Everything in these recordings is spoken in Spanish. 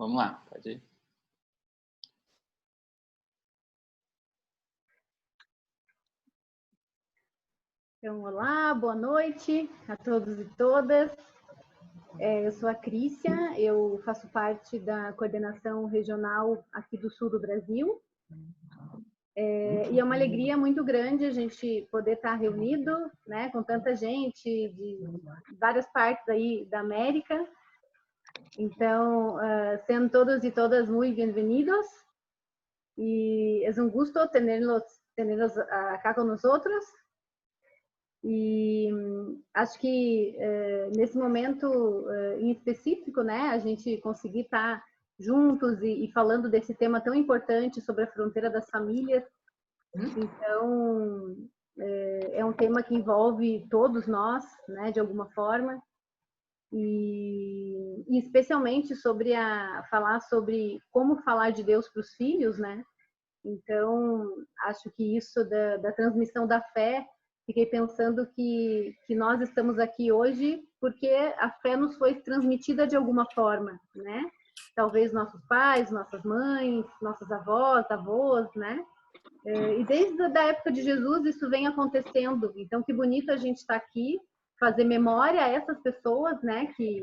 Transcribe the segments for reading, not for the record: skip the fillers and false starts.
Vamos lá, pode ir. Então, olá, boa noite a todos e todas. Eu sou a Crícia, eu faço parte da coordenação regional aqui do sul do Brasil. E é uma alegria muito grande a gente poder estar reunido, né, com tanta gente de várias partes aí da América. Então, sejam todos e todas muito bem-vindos. E é um gosto tenerlos acá com nós. E acho que nesse momento em específico, né, a gente conseguir estar juntos e falando desse tema tão importante sobre a fronteira das famílias. Então, é um tema que envolve todos nós, né, de alguma forma. E especialmente sobre falar sobre como falar de Deus para os filhos, né? Então, acho que isso da transmissão da fé, fiquei pensando que nós estamos aqui hoje porque a fé nos foi transmitida de alguma forma, né? Talvez nossos pais, nossas mães, nossos avós, avós, né? E desde a época de Jesus isso vem acontecendo. Então, que bonito a gente estar aqui, fazer memória a essas pessoas, né? Que,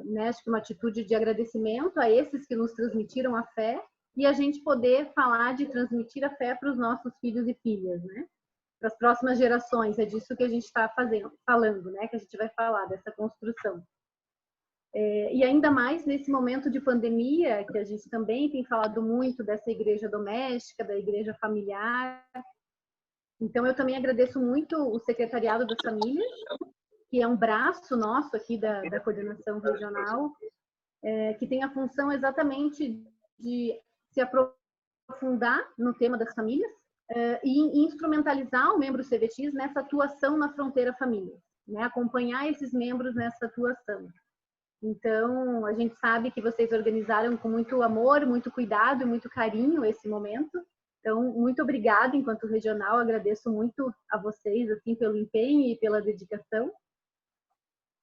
né, acho que uma atitude de agradecimento a esses que nos transmitiram a fé, e a gente poder falar de transmitir a fé para os nossos filhos e filhas, né? Para as próximas gerações. É disso que a gente está falando, né? Que a gente vai falar dessa construção. E ainda mais nesse momento de pandemia, que a gente também tem falado muito dessa igreja doméstica, da igreja familiar. Então, eu também agradeço muito o Secretariado das Famílias, que é um braço nosso aqui da coordenação regional, que tem a função exatamente de se aprofundar no tema das famílias e instrumentalizar o membro CVX nessa atuação na fronteira família, né? Acompanhar esses membros nessa atuação. Então, a gente sabe que vocês organizaram com muito amor, muito cuidado e muito carinho esse momento. Então, muito obrigada enquanto regional, agradeço muito a vocês assim pelo empenho e pela dedicação.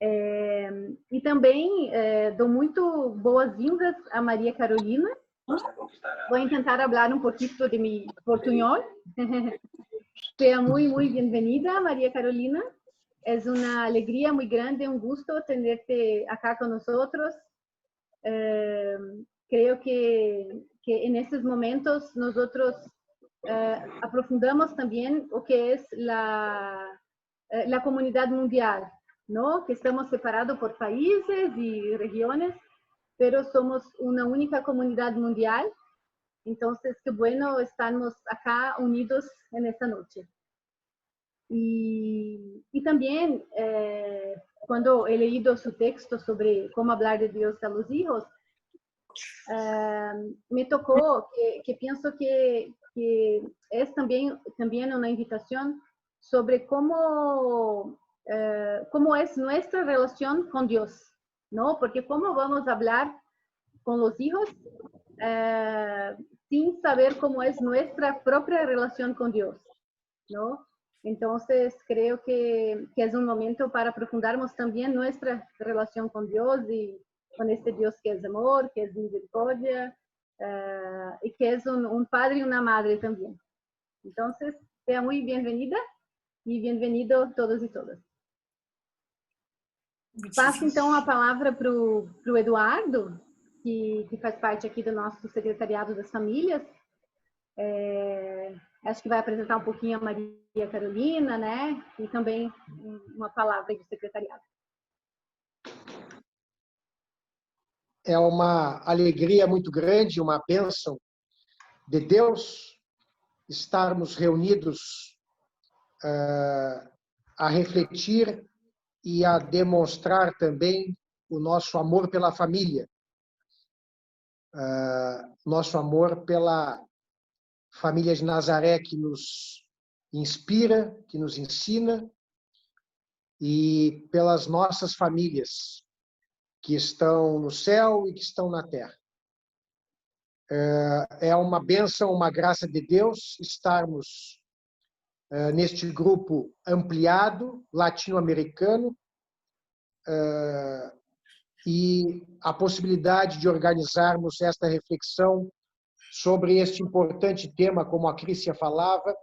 E também dou muito boas-vindas a Maria Carolina. Vou tentar falar um pouquinho de mi portuñol. Sea muy, muy bienvenida, María Carolina. Es una alegría muy grande, un gusto tenerte acá con nosotros. Creo que en estos momentos nosotros aprofundamos también lo que es la comunidad mundial, ¿no? Que estamos separados por países y regiones, pero somos una única comunidad mundial. Entonces, qué bueno estarnos acá unidos en esta noche. Y también, cuando he leído su texto sobre cómo hablar de Dios a los hijos, me tocó que pienso que es también una invitación sobre cómo es nuestra relación con Dios, ¿no? Porque cómo vamos a hablar con los hijos sin saber cómo es nuestra propia relación con Dios, ¿no? Entonces, creo que es un momento para aprofundarnos también nuestra relación con Dios y con este Dios que es amor, que es misericordia y que es un padre y una madre también. Entonces, sea muy bienvenida y bienvenido todos e todas. Passo, então, a palavra para o Eduardo, que faz parte aqui do nosso Secretariado das Famílias. Acho que vai apresentar um pouquinho a Maria Carolina, né? E também uma palavra do secretariado. É uma alegria muito grande, uma bênção de Deus estarmos reunidos a refletir e a demonstrar também o nosso amor pela família, nosso amor pela família de Nazaré, que nos inspira, que nos ensina, e pelas nossas famílias que estão no céu e que estão na terra. É uma bênção, uma graça de Deus estarmos neste grupo ampliado, latino-americano, e a possibilidade de organizarmos esta reflexão sobre este importante tema, como a Crícia falava,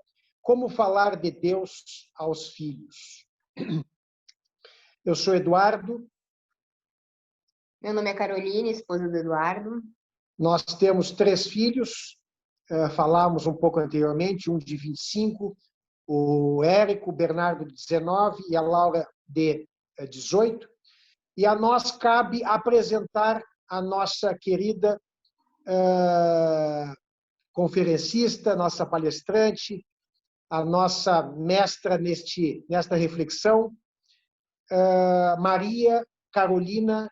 como falar de Deus aos filhos. Eu sou Eduardo. Meu nome é Carolina, esposa do Eduardo. Nós temos 3 filhos, falamos um pouco anteriormente, um de 25, o Érico, o Bernardo de 19 e a Laura de 18. E a nós cabe apresentar a nossa querida conferencista, nossa palestrante, a nossa mestra nesta reflexão, Maria Carolina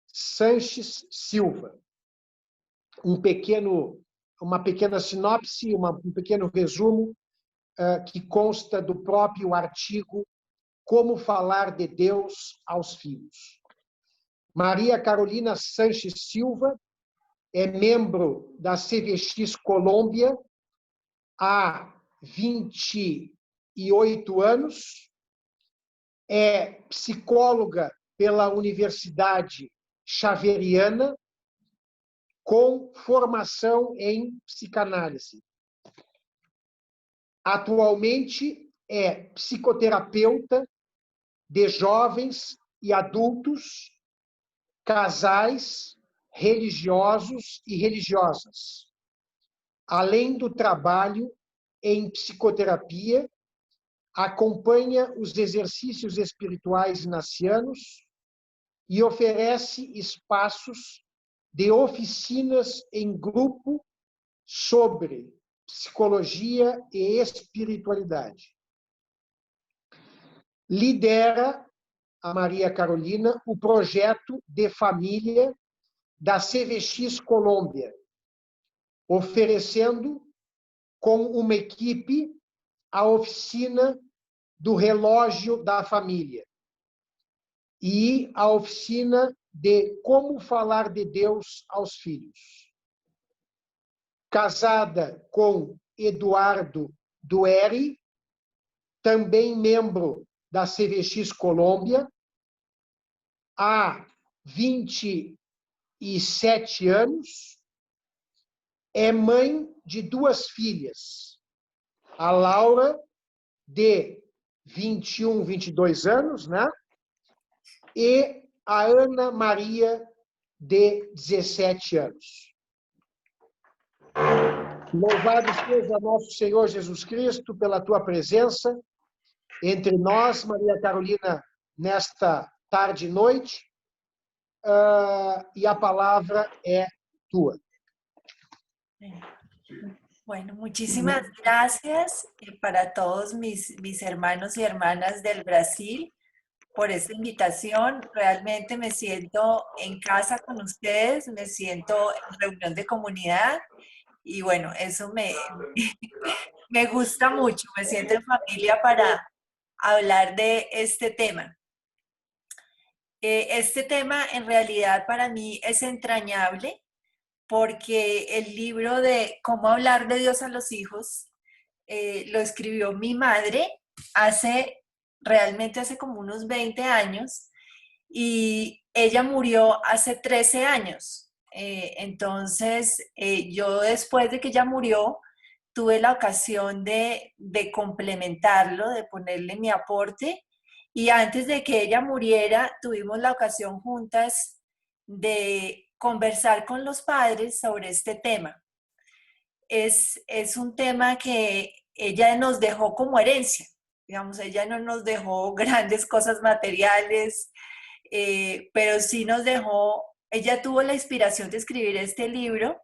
Sanches Silva. Uma pequena sinopse, um pequeno resumo que consta do próprio artigo Como Falar de Deus aos Filhos. Maria Carolina Sanches Silva é membro da CVX Colômbia há 28 anos, é psicóloga pela Universidade Xaveriana, com formação em psicanálise. Atualmente é psicoterapeuta de jovens e adultos, casais, religiosos e religiosas, além do trabalho em psicoterapia, acompanha os exercícios espirituais inacianos e oferece espaços de oficinas em grupo sobre psicologia e espiritualidade. Lidera, a Maria Carolina, o projeto de família da CVX Colômbia, oferecendo com uma equipe a oficina do relógio da família e a oficina de como falar de Deus aos filhos. Casada com Eduardo Dueri, também membro da CVX Colômbia, há 27 anos, é mãe de 2 filhas, a Laura, de 21, 22 anos, né? E a Ana Maria, de 17 anos. Louvado seja nosso Senhor Jesus Cristo pela tua presença entre nós, Maria Carolina, nesta tarde e noite, e a palavra é tua. Bueno, muchísimas gracias para todos mis hermanos y hermanas del Brasil por esta invitación. Realmente me siento en casa con ustedes, me siento en reunión de comunidad y bueno, eso me gusta mucho, me siento en familia para hablar de este tema. Este tema en realidad para mí es entrañable porque el libro de Cómo hablar de Dios a los hijos lo escribió mi madre realmente hace como unos 20 años y ella murió hace 13 años. Entonces, yo después de que ella murió, tuve la ocasión de complementarlo, de ponerle mi aporte. Y antes de que ella muriera, tuvimos la ocasión juntas de conversar con los padres sobre este tema. Es un tema que ella nos dejó como herencia. Digamos, ella no nos dejó grandes cosas materiales, pero sí nos dejó, ella tuvo la inspiración de escribir este libro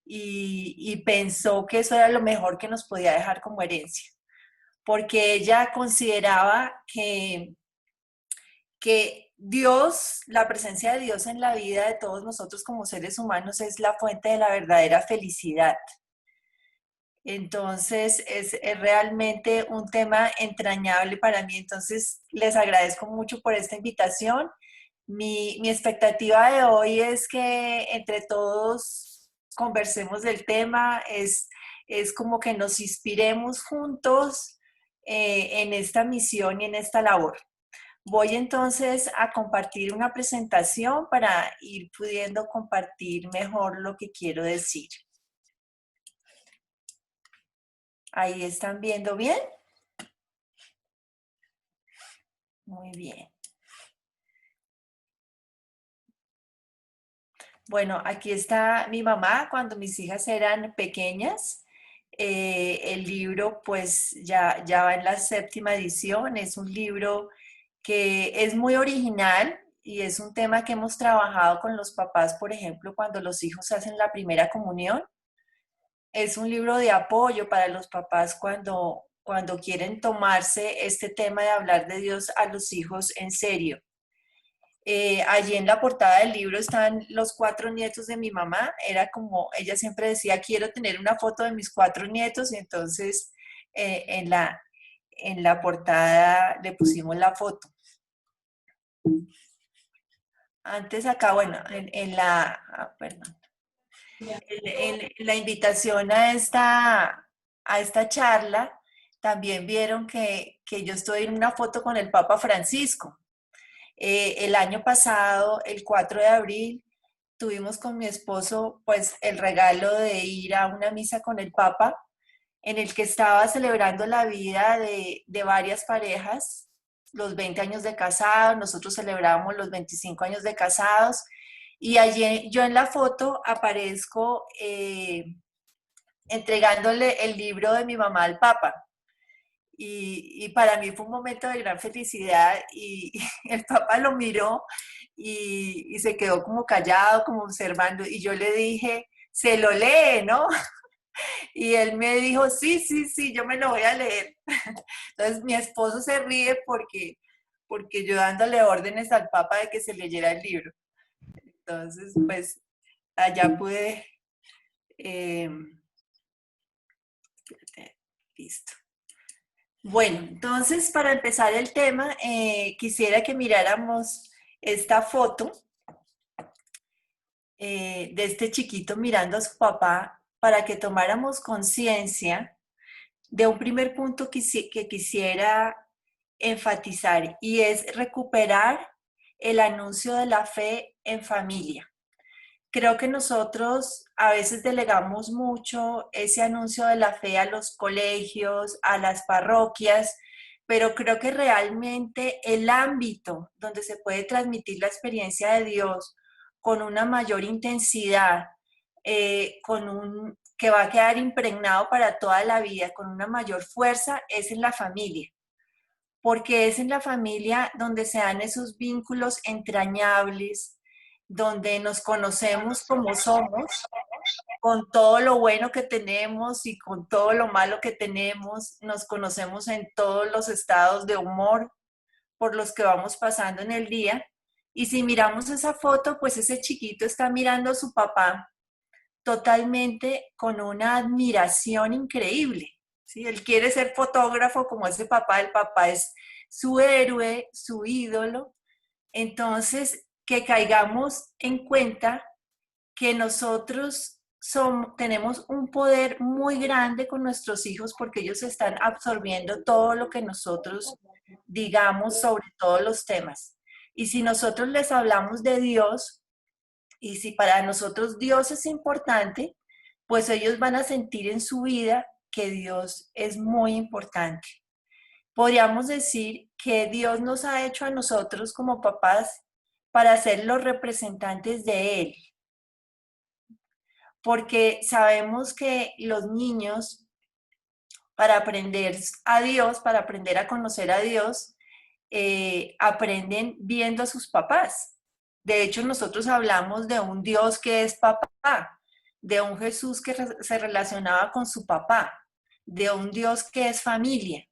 y pensó que eso era lo mejor que nos podía dejar como herencia. Porque ella consideraba que Dios, la presencia de Dios en la vida de todos nosotros como seres humanos es la fuente de la verdadera felicidad. Entonces, es realmente un tema entrañable para mí. Entonces, les agradezco mucho por esta invitación. Mi expectativa de hoy es que entre todos conversemos del tema, es como que nos inspiremos juntos en esta misión y en esta labor. Voy entonces a compartir una presentación para ir pudiendo compartir mejor lo que quiero decir. ¿Ahí están viendo bien? Muy bien. Bueno, aquí está mi mamá cuando mis hijas eran pequeñas. El libro pues ya va en la 7ª edición. Es un libro que es muy original y es un tema que hemos trabajado con los papás, por ejemplo, cuando los hijos hacen la primera comunión. Es un libro de apoyo para los papás cuando quieren tomarse este tema de hablar de Dios a los hijos en serio. Allí en la portada del libro están los 4 nietos de mi mamá. Era como, ella siempre decía, quiero tener una foto de mis 4 nietos, y entonces en la portada le pusimos la foto. Antes acá, bueno, perdón. En la invitación a esta charla, también vieron que yo estoy en una foto con el Papa Francisco. El año pasado, el 4 de abril, tuvimos con mi esposo pues el regalo de ir a una misa con el Papa, en el que estaba celebrando la vida de varias parejas, los 20 años de casados, nosotros celebramos los 25 años de casados, y allí yo en la foto aparezco entregándole el libro de mi mamá al Papa. Y para mí fue un momento de gran felicidad, y el Papa lo miró y se quedó como callado, como observando, y yo le dije, se lo lee, ¿no? Y él me dijo, sí, sí, sí, yo me lo voy a leer. Entonces mi esposo se ríe porque yo dándole órdenes al Papa de que se leyera el libro. Entonces, pues allá pude... listo. Bueno, entonces para empezar el tema, quisiera que miráramos esta foto de este chiquito mirando a su papá, para que tomáramos conciencia de un primer punto que quisiera enfatizar, y es recuperar el anuncio de la fe en familia. Creo que nosotros a veces delegamos mucho ese anuncio de la fe a los colegios, a las parroquias, pero creo que realmente el ámbito donde se puede transmitir la experiencia de Dios con una mayor intensidad, que va a quedar impregnado para toda la vida, con una mayor fuerza, es en la familia. Porque es en la familia donde se dan esos vínculos entrañables, donde nos conocemos como somos, con todo lo bueno que tenemos y con todo lo malo que tenemos, nos conocemos en todos los estados de humor por los que vamos pasando en el día. Y si miramos esa foto, pues ese chiquito está mirando a su papá totalmente con una admiración increíble, ¿sí? Él quiere ser fotógrafo como ese papá, el papá es su héroe, su ídolo. Entonces, que caigamos en cuenta que nosotros tenemos un poder muy grande con nuestros hijos, porque ellos están absorbiendo todo lo que nosotros digamos sobre todos los temas. Y si nosotros les hablamos de Dios, y si para nosotros Dios es importante, pues ellos van a sentir en su vida que Dios es muy importante. Podríamos decir que Dios nos ha hecho a nosotros como papás para ser los representantes de Él, porque sabemos que los niños, para aprender a Dios, para aprender a conocer a Dios, aprenden viendo a sus papás. De hecho, nosotros hablamos de un Dios que es papá, de un Jesús que se relacionaba con su papá, de un Dios que es familia.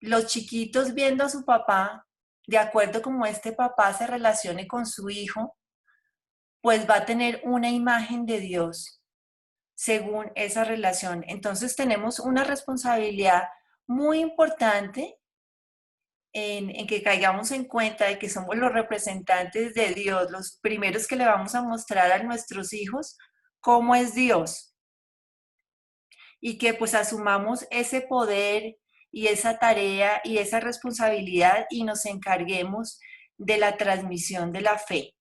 Los chiquitos viendo a su papá, de acuerdo como este papá se relacione con su hijo, pues va a tener una imagen de Dios según esa relación. Entonces tenemos una responsabilidad muy importante en que caigamos en cuenta de que somos los representantes de Dios, los primeros que le vamos a mostrar a nuestros hijos cómo es Dios, y que pues asumamos ese poder y esa tarea y esa responsabilidad y nos encarguemos de la transmisión de la fe.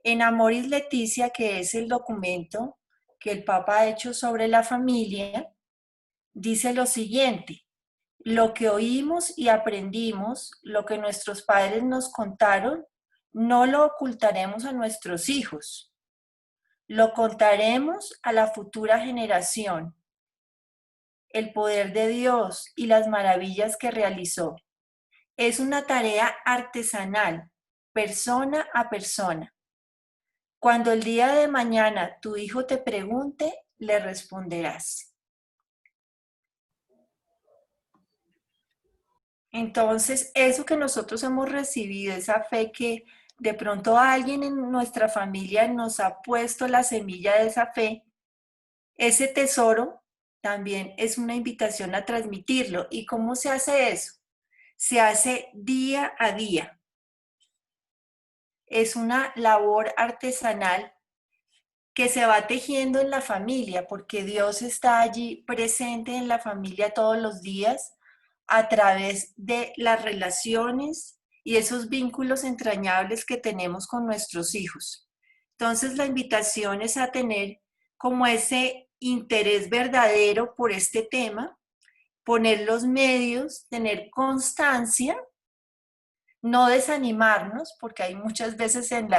En Amoris Laetitia, que es el documento que el Papa ha hecho sobre la familia, dice lo siguiente: lo que oímos y aprendimos, lo que nuestros padres nos contaron, no lo ocultaremos a nuestros hijos. Lo contaremos a la futura generación. El poder de Dios y las maravillas que realizó. Es una tarea artesanal, persona a persona. Cuando el día de mañana tu hijo te pregunte, le responderás. Entonces, eso que nosotros hemos recibido, esa fe que de pronto alguien en nuestra familia nos ha puesto la semilla de esa fe, ese tesoro también es una invitación a transmitirlo. ¿Y cómo se hace eso? Se hace día a día. Es una labor artesanal que se va tejiendo en la familia, porque Dios está allí presente en la familia todos los días a través de las relaciones y esos vínculos entrañables que tenemos con nuestros hijos. Entonces, la invitación es a tener como ese interés verdadero por este tema, poner los medios, tener constancia, no desanimarnos, porque hay muchas veces en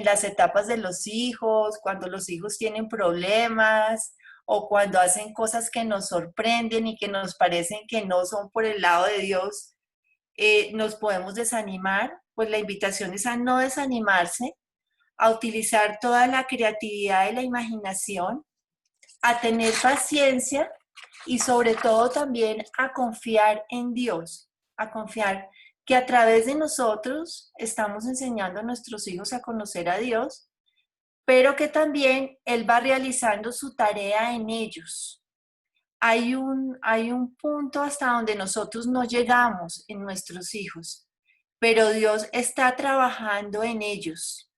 las etapas de los hijos, cuando los hijos tienen problemas o cuando hacen cosas que nos sorprenden y que nos parecen que no son por el lado de Dios, nos podemos desanimar. Pues la invitación es a no desanimarse, a utilizar toda la creatividad y la imaginación, a tener paciencia y sobre todo también a confiar en Dios, a confiar que a través de nosotros estamos enseñando a nuestros hijos a conocer a Dios, pero que también Él va realizando su tarea en ellos. Hay un punto hasta donde nosotros no llegamos en nuestros hijos, pero Dios está trabajando en ellos.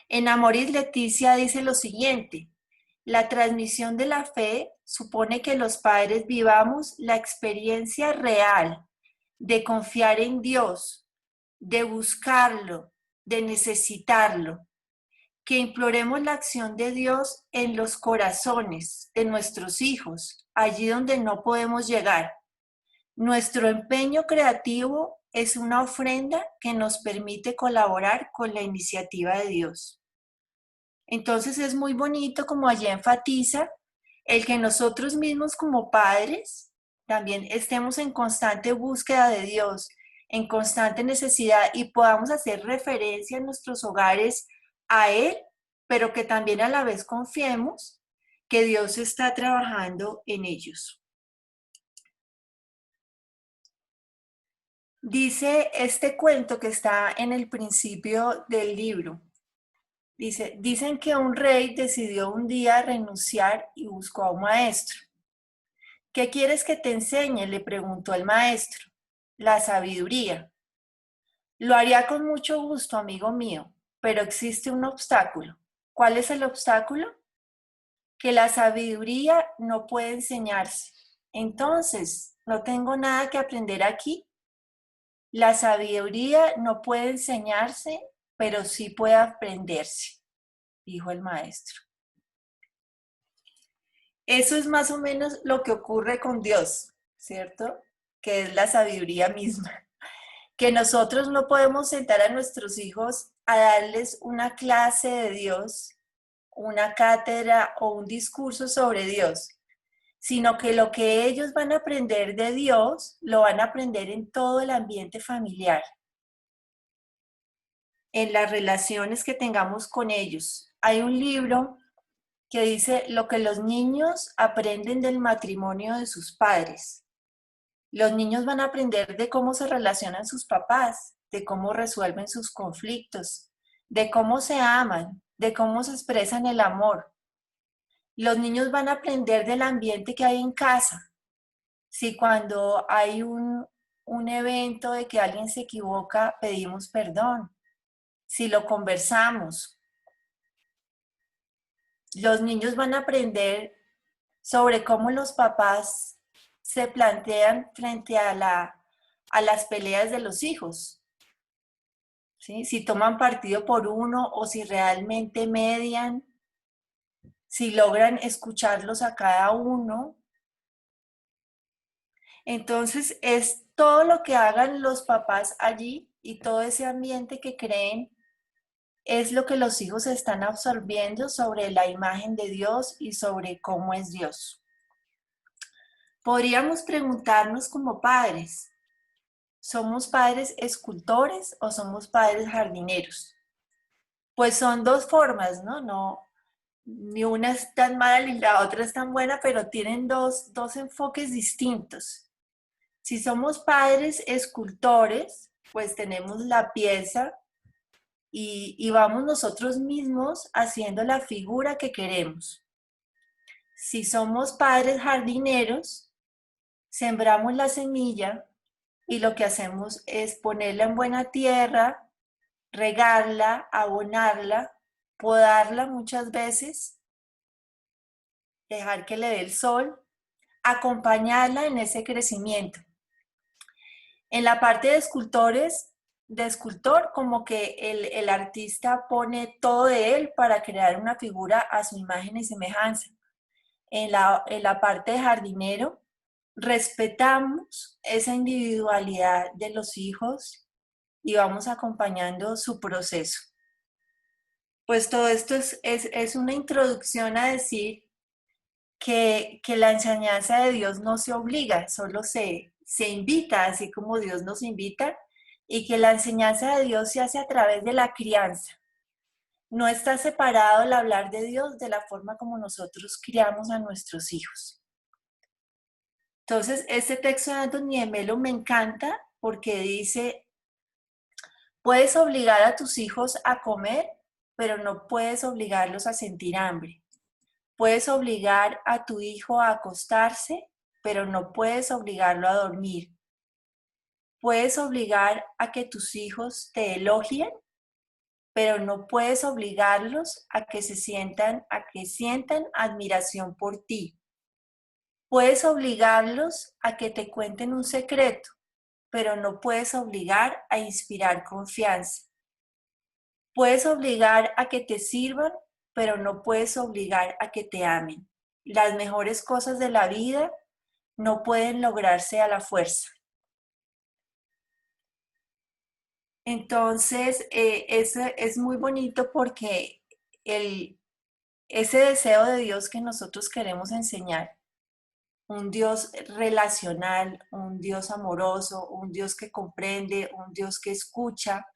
En Amoris Laetitia dice lo siguiente: la transmisión de la fe supone que los padres vivamos la experiencia real de confiar en Dios, de buscarlo, de necesitarlo, que imploremos la acción de Dios en los corazones de nuestros hijos, allí donde no podemos llegar. Nuestro empeño creativo es una ofrenda que nos permite colaborar con la iniciativa de Dios. Entonces es muy bonito, como allí enfatiza, el que nosotros mismos como padres también estemos en constante búsqueda de Dios, en constante necesidad y podamos hacer referencia en nuestros hogares a Él, pero que también a la vez confiemos que Dios está trabajando en ellos. Dice este cuento que está en el principio del libro. Dicen que un rey decidió un día renunciar y buscó a un maestro. ¿Qué quieres que te enseñe?, le preguntó el maestro. La sabiduría. Lo haría con mucho gusto, amigo mío, pero existe un obstáculo. ¿Cuál es el obstáculo? Que la sabiduría no puede enseñarse. Entonces, ¿no tengo nada que aprender aquí? La sabiduría no puede enseñarse, pero sí puede aprenderse, dijo el maestro. Eso es más o menos lo que ocurre con Dios, ¿cierto? Que es la sabiduría misma. Que nosotros no podemos sentar a nuestros hijos a darles una clase de Dios, una cátedra o un discurso sobre Dios, sino que lo que ellos van a aprender de Dios, lo van a aprender en todo el ambiente familiar, en las relaciones que tengamos con ellos. Hay un libro que dice lo que los niños aprenden del matrimonio de sus padres. Los niños van a aprender de cómo se relacionan sus papás, de cómo resuelven sus conflictos, de cómo se aman, de cómo se expresan el amor. Los niños van a aprender del ambiente que hay en casa. Si cuando hay un evento de que alguien se equivoca, pedimos perdón. Si lo conversamos. Los niños van a aprender sobre cómo los papás se plantean frente a las peleas de los hijos, ¿sí? Si toman partido por uno o si realmente median, si logran escucharlos a cada uno. Entonces es todo lo que hagan los papás allí y todo ese ambiente que creen es lo que los hijos están absorbiendo sobre la imagen de Dios y sobre cómo es Dios. Podríamos preguntarnos como padres, ¿somos padres escultores o somos padres jardineros? Pues son dos formas, ¿no? Ni una es tan mala ni la otra es tan buena, pero tienen dos enfoques distintos. Si somos padres escultores, pues tenemos la pieza y vamos nosotros mismos haciendo la figura que queremos. Si somos padres jardineros, sembramos la semilla y lo que hacemos es ponerla en buena tierra, regarla, abonarla, podarla muchas veces, dejar que le dé el sol, acompañarla en ese crecimiento. En la parte de escultor, como que el artista pone todo de él para crear una figura a su imagen y semejanza. En la parte de jardinero, respetamos esa individualidad de los hijos y vamos acompañando su proceso. Pues todo esto es una introducción a decir que la enseñanza de Dios no se obliga, solo se invita, así como Dios nos invita, y que la enseñanza de Dios se hace a través de la crianza. No está separado el hablar de Dios de la forma como nosotros criamos a nuestros hijos. Entonces, este texto de Anthony de Melo me encanta porque dice, puedes obligar a tus hijos a comer, pero no puedes obligarlos a sentir hambre. Puedes obligar a tu hijo a acostarse, pero no puedes obligarlo a dormir. Puedes obligar a que tus hijos te elogien, pero no puedes obligarlos a que sientan admiración por ti. Puedes obligarlos a que te cuenten un secreto, pero no puedes obligar a inspirar confianza. Puedes obligar a que te sirvan, pero no puedes obligar a que te amen. Las mejores cosas de la vida no pueden lograrse a la fuerza. Entonces, eso es muy bonito porque ese deseo de Dios que nosotros queremos enseñar, un Dios relacional, un Dios amoroso, un Dios que comprende, un Dios que escucha,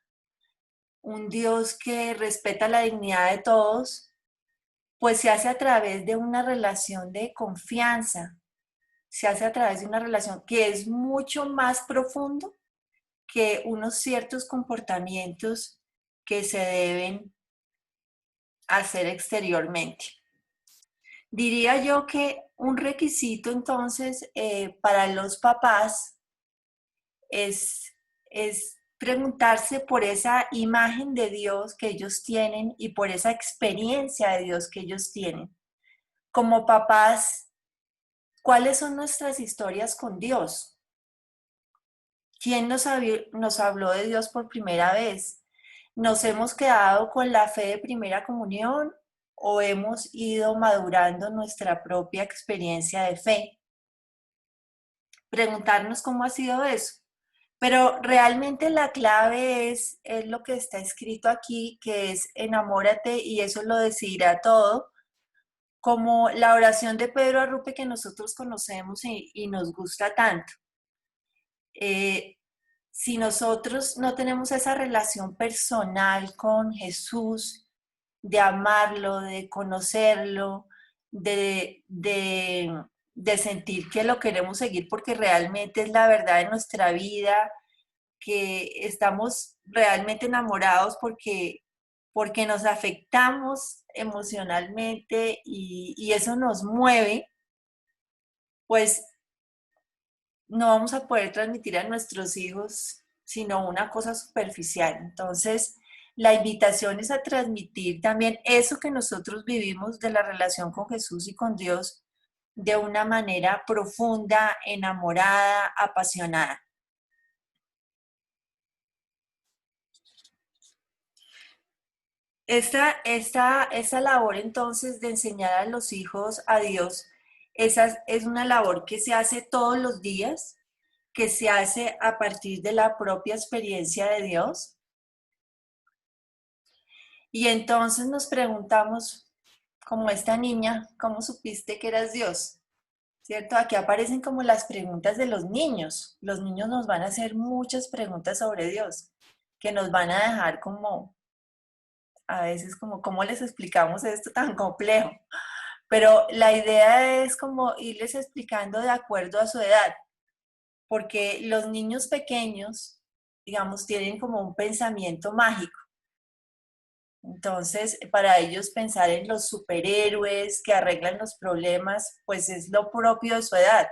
un Dios que respeta la dignidad de todos, pues se hace a través de una relación de confianza, se hace a través de una relación que es mucho más profundo que unos ciertos comportamientos que se deben hacer exteriormente. Diría yo que un requisito entonces para los papás es preguntarse por esa imagen de Dios que ellos tienen y por esa experiencia de Dios que ellos tienen. Como papás, ¿cuáles son nuestras historias con Dios? ¿Quién nos habló de Dios por primera vez? ¿Nos hemos quedado con la fe de primera comunión o hemos ido madurando nuestra propia experiencia de fe? Preguntarnos cómo ha sido eso. Pero realmente la clave es lo que está escrito aquí, que es enamórate y eso lo decidirá todo, como la oración de Pedro Arrupe que nosotros conocemos y nos gusta tanto. Si nosotros no tenemos esa relación personal con Jesús, de amarlo, de conocerlo, de sentir que lo queremos seguir porque realmente es la verdad de nuestra vida, que estamos realmente enamorados porque nos afectamos emocionalmente y eso nos mueve, pues no vamos a poder transmitir a nuestros hijos sino una cosa superficial. Entonces, la invitación es a transmitir también eso que nosotros vivimos de la relación con Jesús y con Dios, de una manera profunda, enamorada, apasionada. Esta labor entonces de enseñar a los hijos a Dios, esa es una labor que se hace todos los días, que se hace a partir de la propia experiencia de Dios. Y entonces nos preguntamos, como esta niña, ¿cómo supiste que eras Dios? ¿Cierto? Aquí aparecen como las preguntas de los niños. Los niños nos van a hacer muchas preguntas sobre Dios, que nos van a dejar como, a veces como, ¿cómo les explicamos esto tan complejo? Pero la idea es como irles explicando de acuerdo a su edad, porque los niños pequeños, digamos, tienen como un pensamiento mágico. Entonces, para ellos pensar en los superhéroes que arreglan los problemas, pues es lo propio de su edad.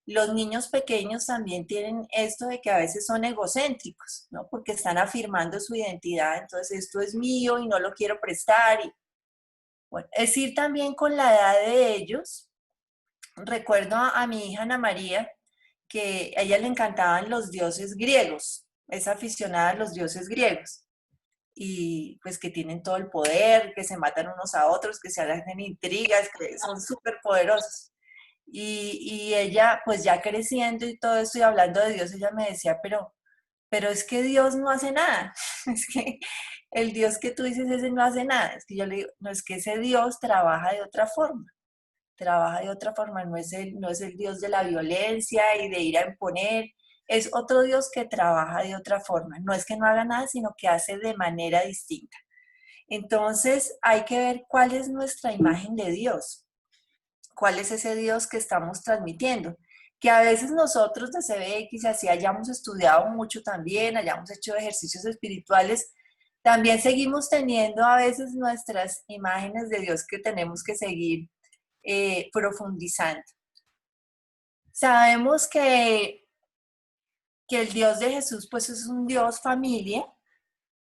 Los niños pequeños también tienen esto de que a veces son egocéntricos, ¿no? Porque están afirmando su identidad, entonces esto es mío y no lo quiero prestar. Y, bueno, es ir también con la edad de ellos. Recuerdo a mi hija Ana María, que a ella le encantaban los dioses griegos, es aficionada a los dioses griegos. Y pues que tienen todo el poder, que se matan unos a otros, que se hacen intrigas, que son súper poderosos. Y ella, pues ya creciendo y todo esto y hablando de Dios, ella me decía, pero es que Dios no hace nada. Es que el Dios que tú dices, ese no hace nada. Es que yo le digo, no, es que ese Dios trabaja de otra forma. Trabaja de otra forma, no es el Dios de la violencia y de ir a imponer, es otro Dios que trabaja de otra forma. No es que no haga nada, sino que hace de manera distinta. Entonces hay que ver cuál es nuestra imagen de Dios, cuál es ese Dios que estamos transmitiendo. Que a veces nosotros de CBX, así hayamos estudiado mucho también, hayamos hecho ejercicios espirituales, también seguimos teniendo a veces nuestras imágenes de Dios que tenemos que seguir profundizando. Sabemos que el Dios de Jesús pues es un Dios familia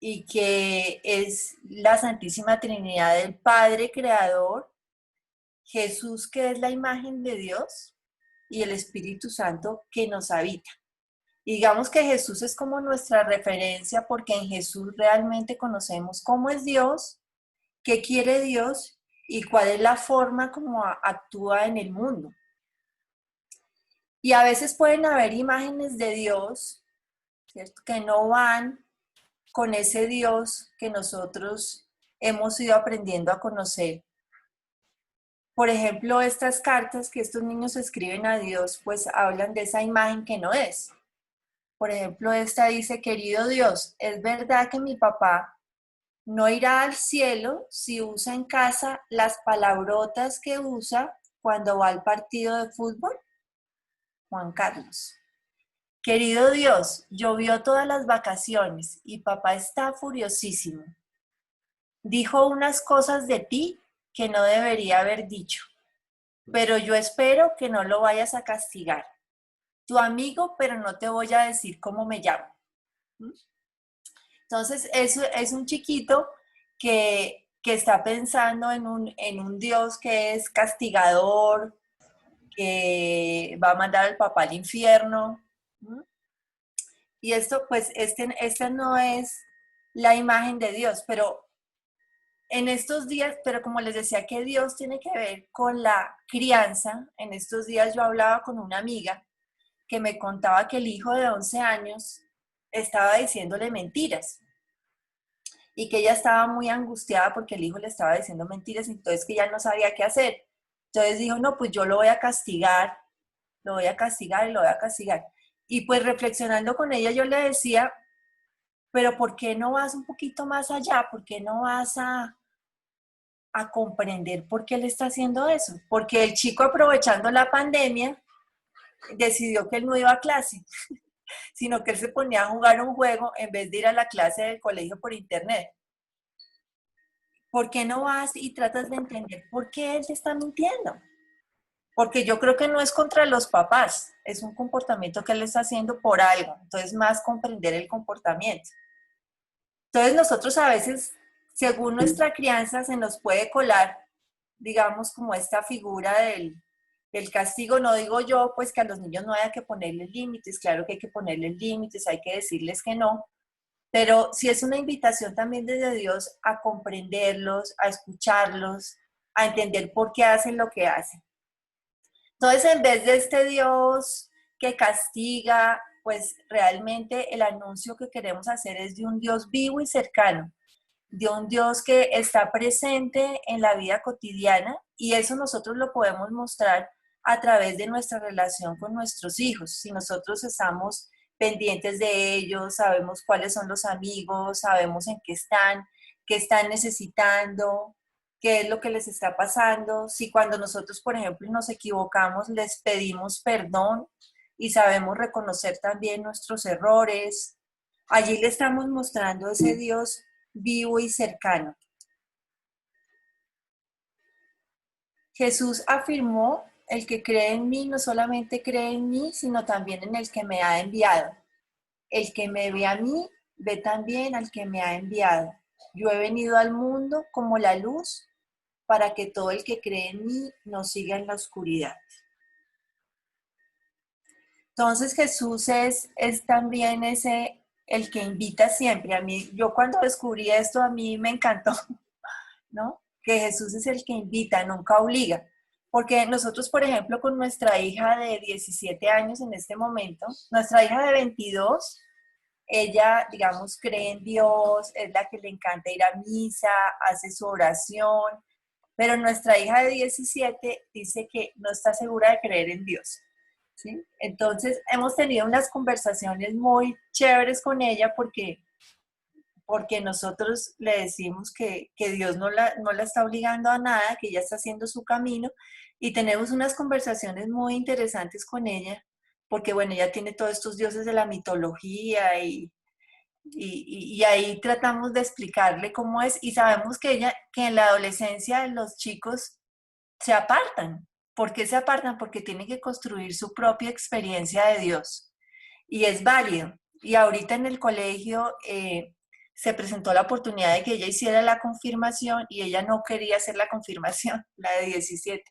y que es la Santísima Trinidad del Padre Creador, Jesús que es la imagen de Dios y el Espíritu Santo que nos habita. Y digamos que Jesús es como nuestra referencia porque en Jesús realmente conocemos cómo es Dios, qué quiere Dios y cuál es la forma como actúa en el mundo. Y a veces pueden haber imágenes de Dios, ¿cierto?, que no van con ese Dios que nosotros hemos ido aprendiendo a conocer. Por ejemplo, estas cartas que estos niños escriben a Dios, pues hablan de esa imagen que no es. Por ejemplo, esta dice, querido Dios, es verdad que mi papá no irá al cielo si usa en casa las palabrotas que usa cuando va al partido de fútbol. Juan Carlos. Querido Dios, llovió todas las vacaciones y papá está furiosísimo. Dijo unas cosas de ti que no debería haber dicho, pero yo espero que no lo vayas a castigar. Tu amigo, pero no te voy a decir cómo me llamo. Entonces, eso es un chiquito que está pensando en un Dios que es castigador, que va a mandar al papá al infierno. Y esto, pues, esta no es la imagen de Dios, pero en estos días, pero como les decía que Dios tiene que ver con la crianza, en estos días yo hablaba con una amiga que me contaba que el hijo de 11 años estaba diciéndole mentiras y que ella estaba muy angustiada porque el hijo le estaba diciendo mentiras, entonces que ella no sabía qué hacer. Entonces dijo, no, pues yo lo voy a castigar, lo voy a castigar y lo voy a castigar. Y pues reflexionando con ella yo le decía, pero ¿por qué no vas un poquito más allá? ¿Por qué no vas a comprender por qué él está haciendo eso? Porque el chico, aprovechando la pandemia, decidió que él no iba a clase, sino que él se ponía a jugar un juego en vez de ir a la clase del colegio por internet. ¿Por qué no vas y tratas de entender por qué él te está mintiendo? Porque yo creo que no es contra los papás, es un comportamiento que él está haciendo por algo. Entonces, más comprender el comportamiento. Entonces, nosotros a veces, según nuestra crianza, se nos puede colar, digamos, como esta figura El castigo, no digo yo, pues que a los niños no haya que ponerles límites, claro que hay que ponerles límites, hay que decirles que no, pero sí es una invitación también desde Dios a comprenderlos, a escucharlos, a entender por qué hacen lo que hacen. Entonces, en vez de este Dios que castiga, pues realmente el anuncio que queremos hacer es de un Dios vivo y cercano, de un Dios que está presente en la vida cotidiana, y eso nosotros lo podemos mostrar a través de nuestra relación con nuestros hijos. Si nosotros estamos pendientes de ellos, sabemos cuáles son los amigos, sabemos en qué están necesitando, qué es lo que les está pasando. Si cuando nosotros, por ejemplo, nos equivocamos, les pedimos perdón y sabemos reconocer también nuestros errores, allí le estamos mostrando ese Dios vivo y cercano. Jesús afirmó: el que cree en mí no solamente cree en mí, sino también en el que me ha enviado. El que me ve a mí, ve también al que me ha enviado. Yo he venido al mundo como la luz, para que todo el que cree en mí no siga en la oscuridad. Entonces Jesús es también el que invita siempre. A mí, yo cuando descubrí esto, a mí me encantó, ¿no? Que Jesús es el que invita, nunca obliga. Porque nosotros, por ejemplo, con nuestra hija de 17 años en este momento, nuestra hija de 22, ella, digamos, cree en Dios, es la que le encanta ir a misa, hace su oración, pero nuestra hija de 17 dice que no está segura de creer en Dios, ¿sí? Entonces, hemos tenido unas conversaciones muy chéveres con ella porque nosotros le decimos que Dios no la está obligando a nada, que ella está haciendo su camino, y tenemos unas conversaciones muy interesantes con ella, porque bueno, ella tiene todos estos dioses de la mitología y ahí tratamos de explicarle cómo es, y sabemos que en la adolescencia los chicos se apartan. ¿Por qué se apartan? Porque tienen que construir su propia experiencia de Dios, y es válido. Y ahorita en el colegio se presentó la oportunidad de que ella hiciera la confirmación y ella no quería hacer la confirmación, la de 17.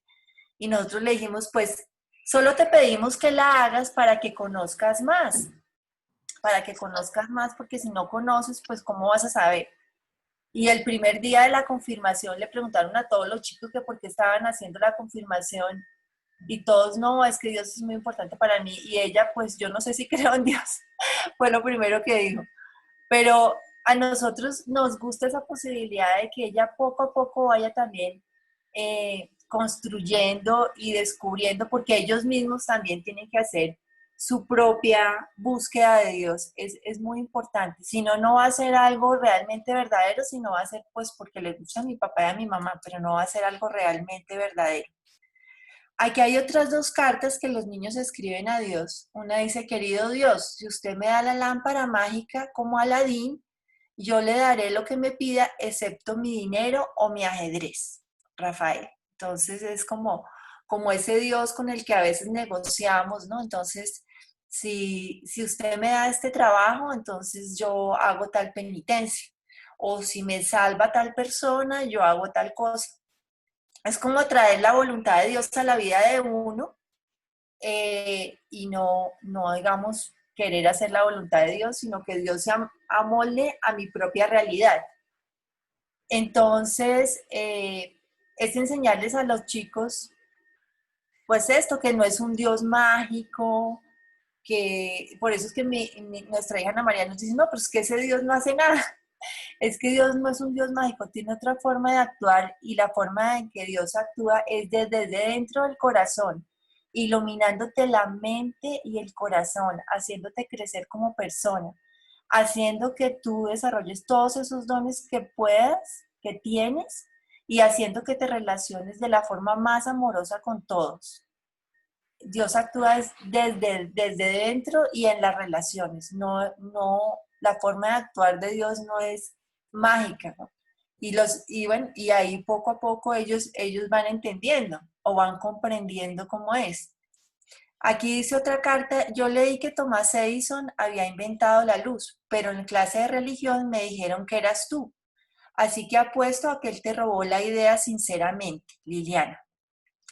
Y nosotros le dijimos, pues, solo te pedimos que la hagas para que conozcas más, porque si no conoces, pues, ¿cómo vas a saber? Y el primer día de la confirmación le preguntaron a todos los chicos que por qué estaban haciendo la confirmación, y todos: no, es que Dios es muy importante para mí. Y ella, pues, yo no sé si creo en Dios, fue lo primero que dijo. Pero a nosotros nos gusta esa posibilidad de que ella poco a poco vaya también construyendo y descubriendo, porque ellos mismos también tienen que hacer su propia búsqueda de Dios. Es muy importante. Si no, no va a ser algo realmente verdadero, sino va a ser pues porque le gusta a mi papá y a mi mamá, pero no va a ser algo realmente verdadero. Aquí hay otras dos cartas que los niños escriben a Dios. Una dice: querido Dios, si usted me da la lámpara mágica como Aladín, yo le daré lo que me pida, excepto mi dinero o mi ajedrez. Rafael. Entonces es como ese Dios con el que a veces negociamos, ¿no? Entonces, si usted me da este trabajo, entonces yo hago tal penitencia. O si me salva tal persona, yo hago tal cosa. Es como traer la voluntad de Dios a la vida de uno, y no, digamos, querer hacer la voluntad de Dios, sino que Dios se amolde a mi propia realidad. Entonces, es enseñarles a los chicos, pues esto, que no es un Dios mágico, que por eso es que nuestra hija Ana María nos dice: no, pero es que ese Dios no hace nada. Es que Dios no es un Dios mágico, tiene otra forma de actuar, y la forma en que Dios actúa es desde dentro del corazón, iluminándote la mente y el corazón, haciéndote crecer como persona, haciendo que tú desarrolles todos esos dones que puedas, que tienes, y haciendo que te relaciones de la forma más amorosa con todos. Dios actúa desde dentro y en las relaciones. No, la forma de actuar de Dios no es mágica, ¿no? Y ahí poco a poco ellos van entendiendo o van comprendiendo cómo es. Aquí dice otra carta: yo leí que Thomas Edison había inventado la luz, pero en clase de religión me dijeron que eras tú. Así que apuesto a que él te robó la idea sinceramente, Liliana.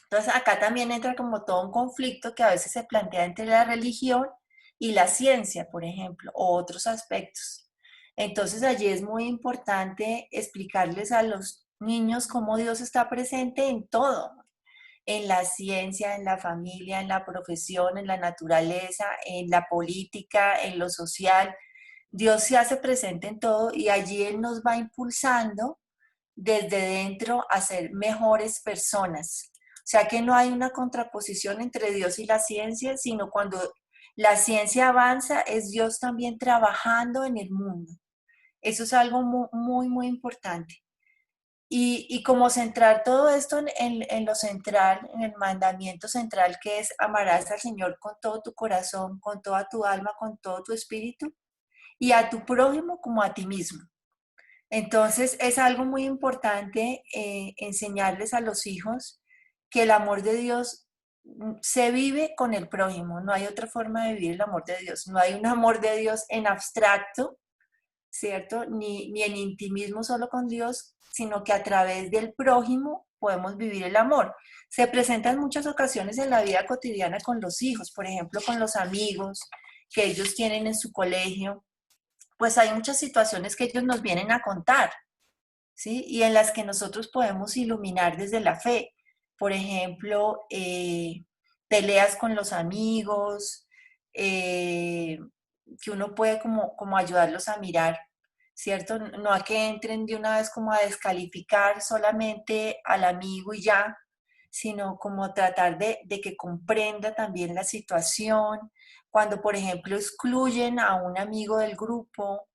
Entonces acá también entra como todo un conflicto que a veces se plantea entre la religión y la ciencia, por ejemplo, o otros aspectos. Entonces allí es muy importante explicarles a los niños cómo Dios está presente en todo, en la ciencia, en la familia, en la profesión, en la naturaleza, en la política, en lo social. Dios se hace presente en todo y allí Él nos va impulsando desde dentro a ser mejores personas. O sea que no hay una contraposición entre Dios y la ciencia, sino cuando la ciencia avanza, es Dios también trabajando en el mundo. Eso es algo muy, muy, muy importante. Y como centrar todo esto en lo central, en el mandamiento central que es amarás al Señor con todo tu corazón, con toda tu alma, con todo tu espíritu y a tu prójimo como a ti mismo. Entonces es algo muy importante enseñarles a los hijos que el amor de Dios se vive con el prójimo, no hay otra forma de vivir el amor de Dios, no hay un amor de Dios en abstracto, ¿cierto? Ni en intimismo solo con Dios, sino que a través del prójimo podemos vivir el amor. Se presenta en muchas ocasiones en la vida cotidiana con los hijos, por ejemplo, con los amigos que ellos tienen en su colegio, pues hay muchas situaciones que ellos nos vienen a contar, ¿sí? Y en las que nosotros podemos iluminar desde la fe. Por ejemplo, peleas con los amigos, que uno puede como ayudarlos a mirar, ¿cierto? No a que entren de una vez como a descalificar solamente al amigo y ya, sino como tratar de que comprenda también la situación. Cuando, por ejemplo, excluyen a un amigo del grupo,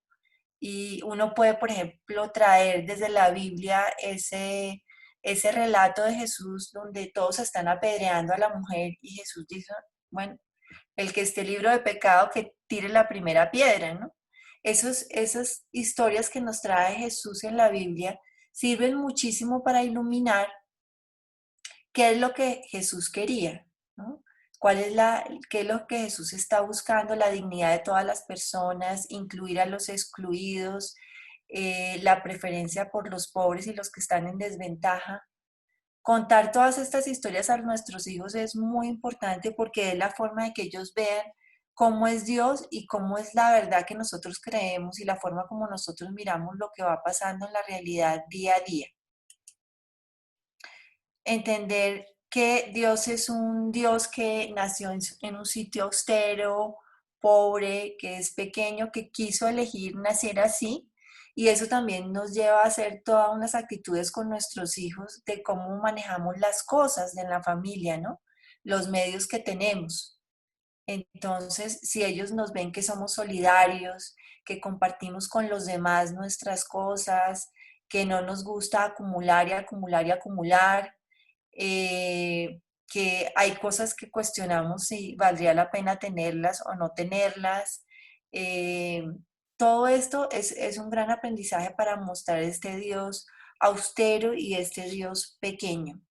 y uno puede, por ejemplo, traer desde la Biblia ese relato de Jesús donde todos están apedreando a la mujer y Jesús dice, bueno, el que esté libre de pecado que tire la primera piedra, ¿no? Esas historias que nos trae Jesús en la Biblia sirven muchísimo para iluminar qué es lo que Jesús quería, ¿no? ¿Qué es lo que Jesús está buscando? La dignidad de todas las personas, incluir a los excluidos, la preferencia por los pobres y los que están en desventaja. Contar todas estas historias a nuestros hijos es muy importante porque es la forma de que ellos vean cómo es Dios y cómo es la verdad que nosotros creemos y la forma como nosotros miramos lo que va pasando en la realidad día a día. Entender que Dios es un Dios que nació en un sitio austero, pobre, que es pequeño, que quiso elegir nacer así. Y eso también nos lleva a hacer todas unas actitudes con nuestros hijos de cómo manejamos las cosas de la familia, ¿no? Los medios que tenemos. Entonces, si ellos nos ven que somos solidarios, que compartimos con los demás nuestras cosas, que no nos gusta acumular y acumular y acumular, que hay cosas que cuestionamos si valdría la pena tenerlas o no tenerlas. eh, Todo esto es un gran aprendizaje para mostrar este Dios austero y este Dios pequeño.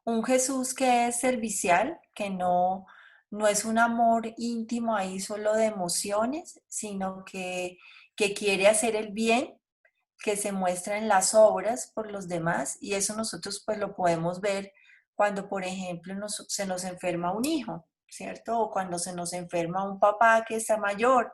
Un Jesús que es servicial, que no es un amor íntimo ahí solo de emociones, sino que quiere hacer el bien, que se muestra en las obras por los demás, y eso nosotros pues lo podemos ver cuando, por ejemplo, se nos enferma un hijo, ¿cierto? O cuando se nos enferma un papá que está mayor,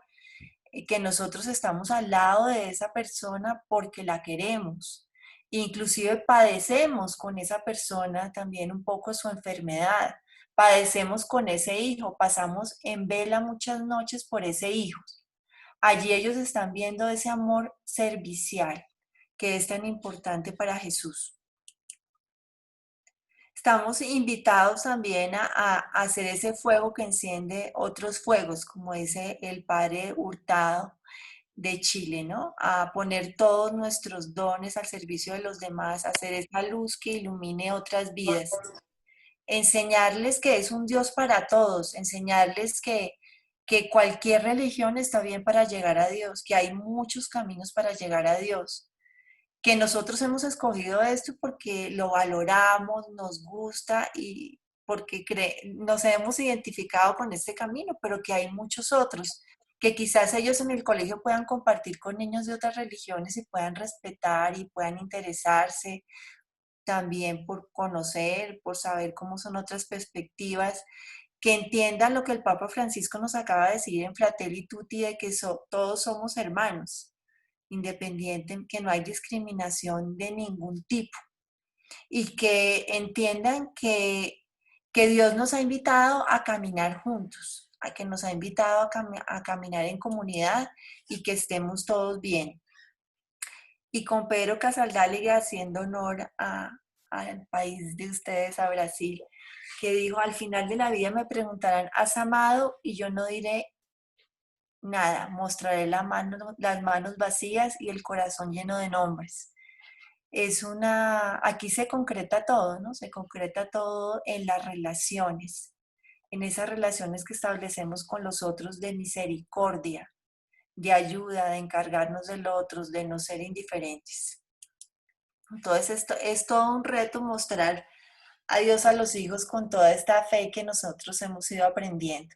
y que nosotros estamos al lado de esa persona porque la queremos. Inclusive padecemos con esa persona también un poco su enfermedad, padecemos con ese hijo, pasamos en vela muchas noches por ese hijo. Allí ellos están viendo ese amor servicial que es tan importante para Jesús. Estamos invitados también a hacer ese fuego que enciende otros fuegos, como dice el padre Hurtado de Chile, ¿no? A poner todos nuestros dones al servicio de los demás, a hacer esa luz que ilumine otras vidas. Enseñarles que es un Dios para todos, enseñarles que cualquier religión está bien para llegar a Dios, que hay muchos caminos para llegar a Dios, que nosotros hemos escogido esto porque lo valoramos, nos gusta y porque nos hemos identificado con este camino, pero que hay muchos otros, que quizás ellos en el colegio puedan compartir con niños de otras religiones y puedan respetar y puedan interesarse, también por conocer, por saber cómo son otras perspectivas, que entiendan lo que el Papa Francisco nos acaba de decir en Fratelli Tutti, de que todos somos hermanos, independiente, que no hay discriminación de ningún tipo, y que entiendan que Dios nos ha invitado a caminar juntos, a que nos ha invitado a caminar en comunidad y que estemos todos bien. Y con Pedro Casaldáliga, haciendo honor al país de ustedes, a Brasil, que dijo: al final de la vida me preguntarán, ¿has amado? Y yo no diré nada, mostraré las manos vacías y el corazón lleno de nombres. Aquí se concreta todo, ¿no? Se concreta todo en las relaciones, en esas relaciones que establecemos con los otros de misericordia, de ayuda, de encargarnos del otro, de no ser indiferentes. Entonces, esto es todo un reto, mostrar a Dios a los hijos con toda esta fe que nosotros hemos ido aprendiendo.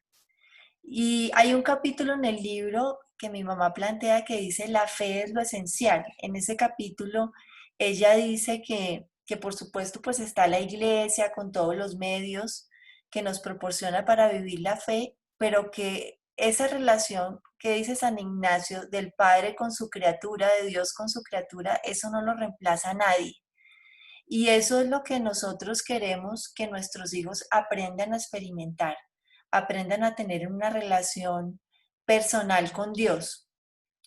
Y hay un capítulo en el libro que mi mamá plantea que dice: la fe es lo esencial. En ese capítulo ella dice que por supuesto pues está la iglesia con todos los medios que nos proporciona para vivir la fe, pero que esa relación que dice San Ignacio del Padre con su criatura, de Dios con su criatura, eso no lo reemplaza a nadie. Y eso es lo que nosotros queremos que nuestros hijos aprendan a experimentar, aprendan a tener una relación personal con Dios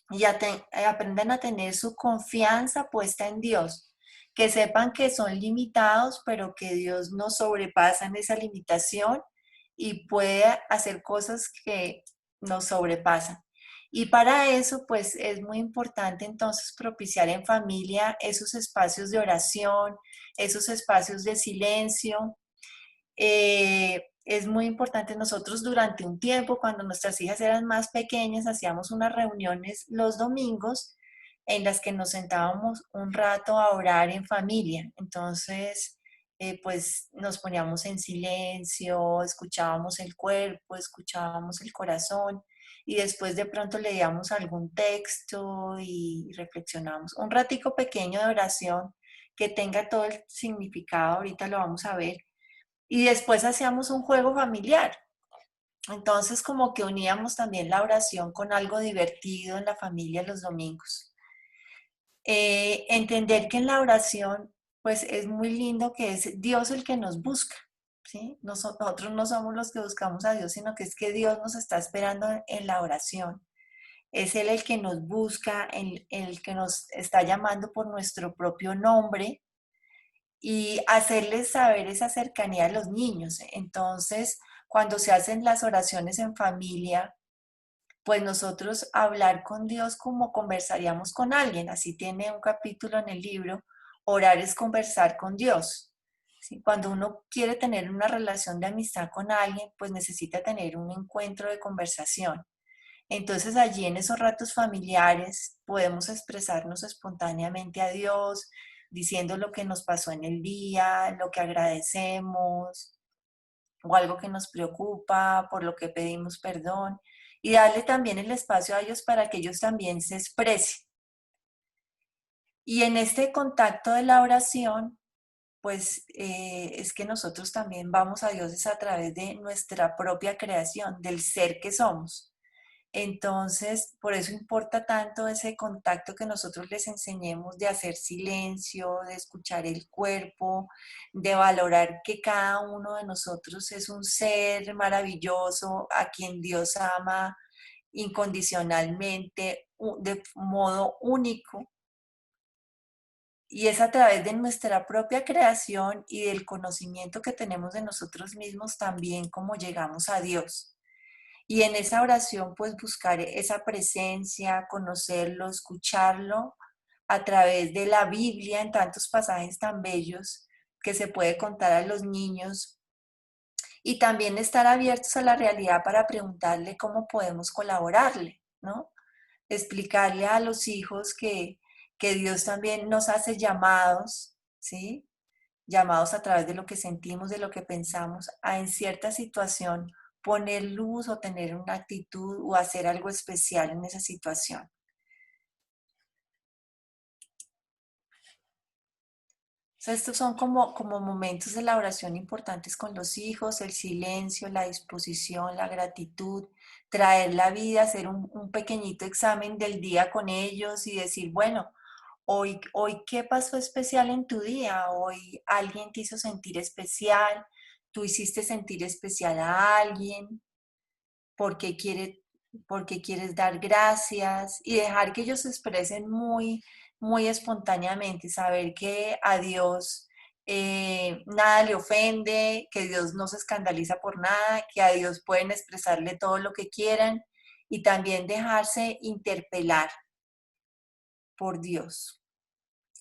y aprendan a tener su confianza puesta en Dios, que sepan que son limitados, pero que Dios nos sobrepasa en esa limitación y puede hacer cosas que nos sobrepasan. Y para eso, pues es muy importante entonces propiciar en familia esos espacios de oración, esos espacios de silencio. Es muy importante. Nosotros durante un tiempo, cuando nuestras hijas eran más pequeñas, hacíamos unas reuniones los domingos en las que nos sentábamos un rato a orar en familia. Entonces, pues nos poníamos en silencio, escuchábamos el cuerpo, escuchábamos el corazón y después de pronto leíamos algún texto y reflexionábamos. Un ratico pequeño de oración que tenga todo el significado, ahorita lo vamos a ver. Y después hacíamos un juego familiar. Entonces como que uníamos también la oración con algo divertido en la familia los domingos. Entender que en la oración pues es muy lindo, que es Dios el que nos busca, ¿sí? Nosotros no somos los que buscamos a Dios, sino que es que Dios nos está esperando en la oración. Es Él el que nos busca, el que nos está llamando por nuestro propio nombre, y hacerles saber esa cercanía a los niños. Entonces, cuando se hacen las oraciones en familia, pues nosotros hablar con Dios como conversaríamos con alguien. Así tiene un capítulo en el libro: orar es conversar con Dios. ¿Sí? Cuando uno quiere tener una relación de amistad con alguien, pues necesita tener un encuentro de conversación. Entonces allí en esos ratos familiares podemos expresarnos espontáneamente a Dios, diciendo lo que nos pasó en el día, lo que agradecemos o algo que nos preocupa, por lo que pedimos perdón, y darle también el espacio a ellos para que ellos también se expresen. Y en este contacto de la oración, pues es que nosotros también vamos a Dios a través de nuestra propia creación, del ser que somos. Entonces, por eso importa tanto ese contacto que nosotros les enseñemos, de hacer silencio, de escuchar el cuerpo, de valorar que cada uno de nosotros es un ser maravilloso a quien Dios ama incondicionalmente, de modo único. Y es a través de nuestra propia creación y del conocimiento que tenemos de nosotros mismos también como llegamos a Dios. Y en esa oración, pues buscar esa presencia, conocerlo, escucharlo a través de la Biblia en tantos pasajes tan bellos que se puede contar a los niños. Y también estar abiertos a la realidad para preguntarle cómo podemos colaborarle, ¿no? Explicarle a los hijos que Dios también nos hace llamados, ¿sí? Llamados a través de lo que sentimos, de lo que pensamos, a en cierta situación poner luz o tener una actitud o hacer algo especial en esa situación. Entonces, estos son como momentos de la oración importantes con los hijos, el silencio, la disposición, la gratitud, traer la vida, hacer un pequeñito examen del día con ellos y decir, bueno, hoy ¿qué pasó especial en tu día? Hoy alguien te hizo sentir especial, tú hiciste sentir especial a alguien, porque porque quieres dar gracias y dejar que ellos se expresen muy espontáneamente, saber que a Dios nada le ofende, que Dios no se escandaliza por nada, que a Dios pueden expresarle todo lo que quieran y también dejarse interpelar por Dios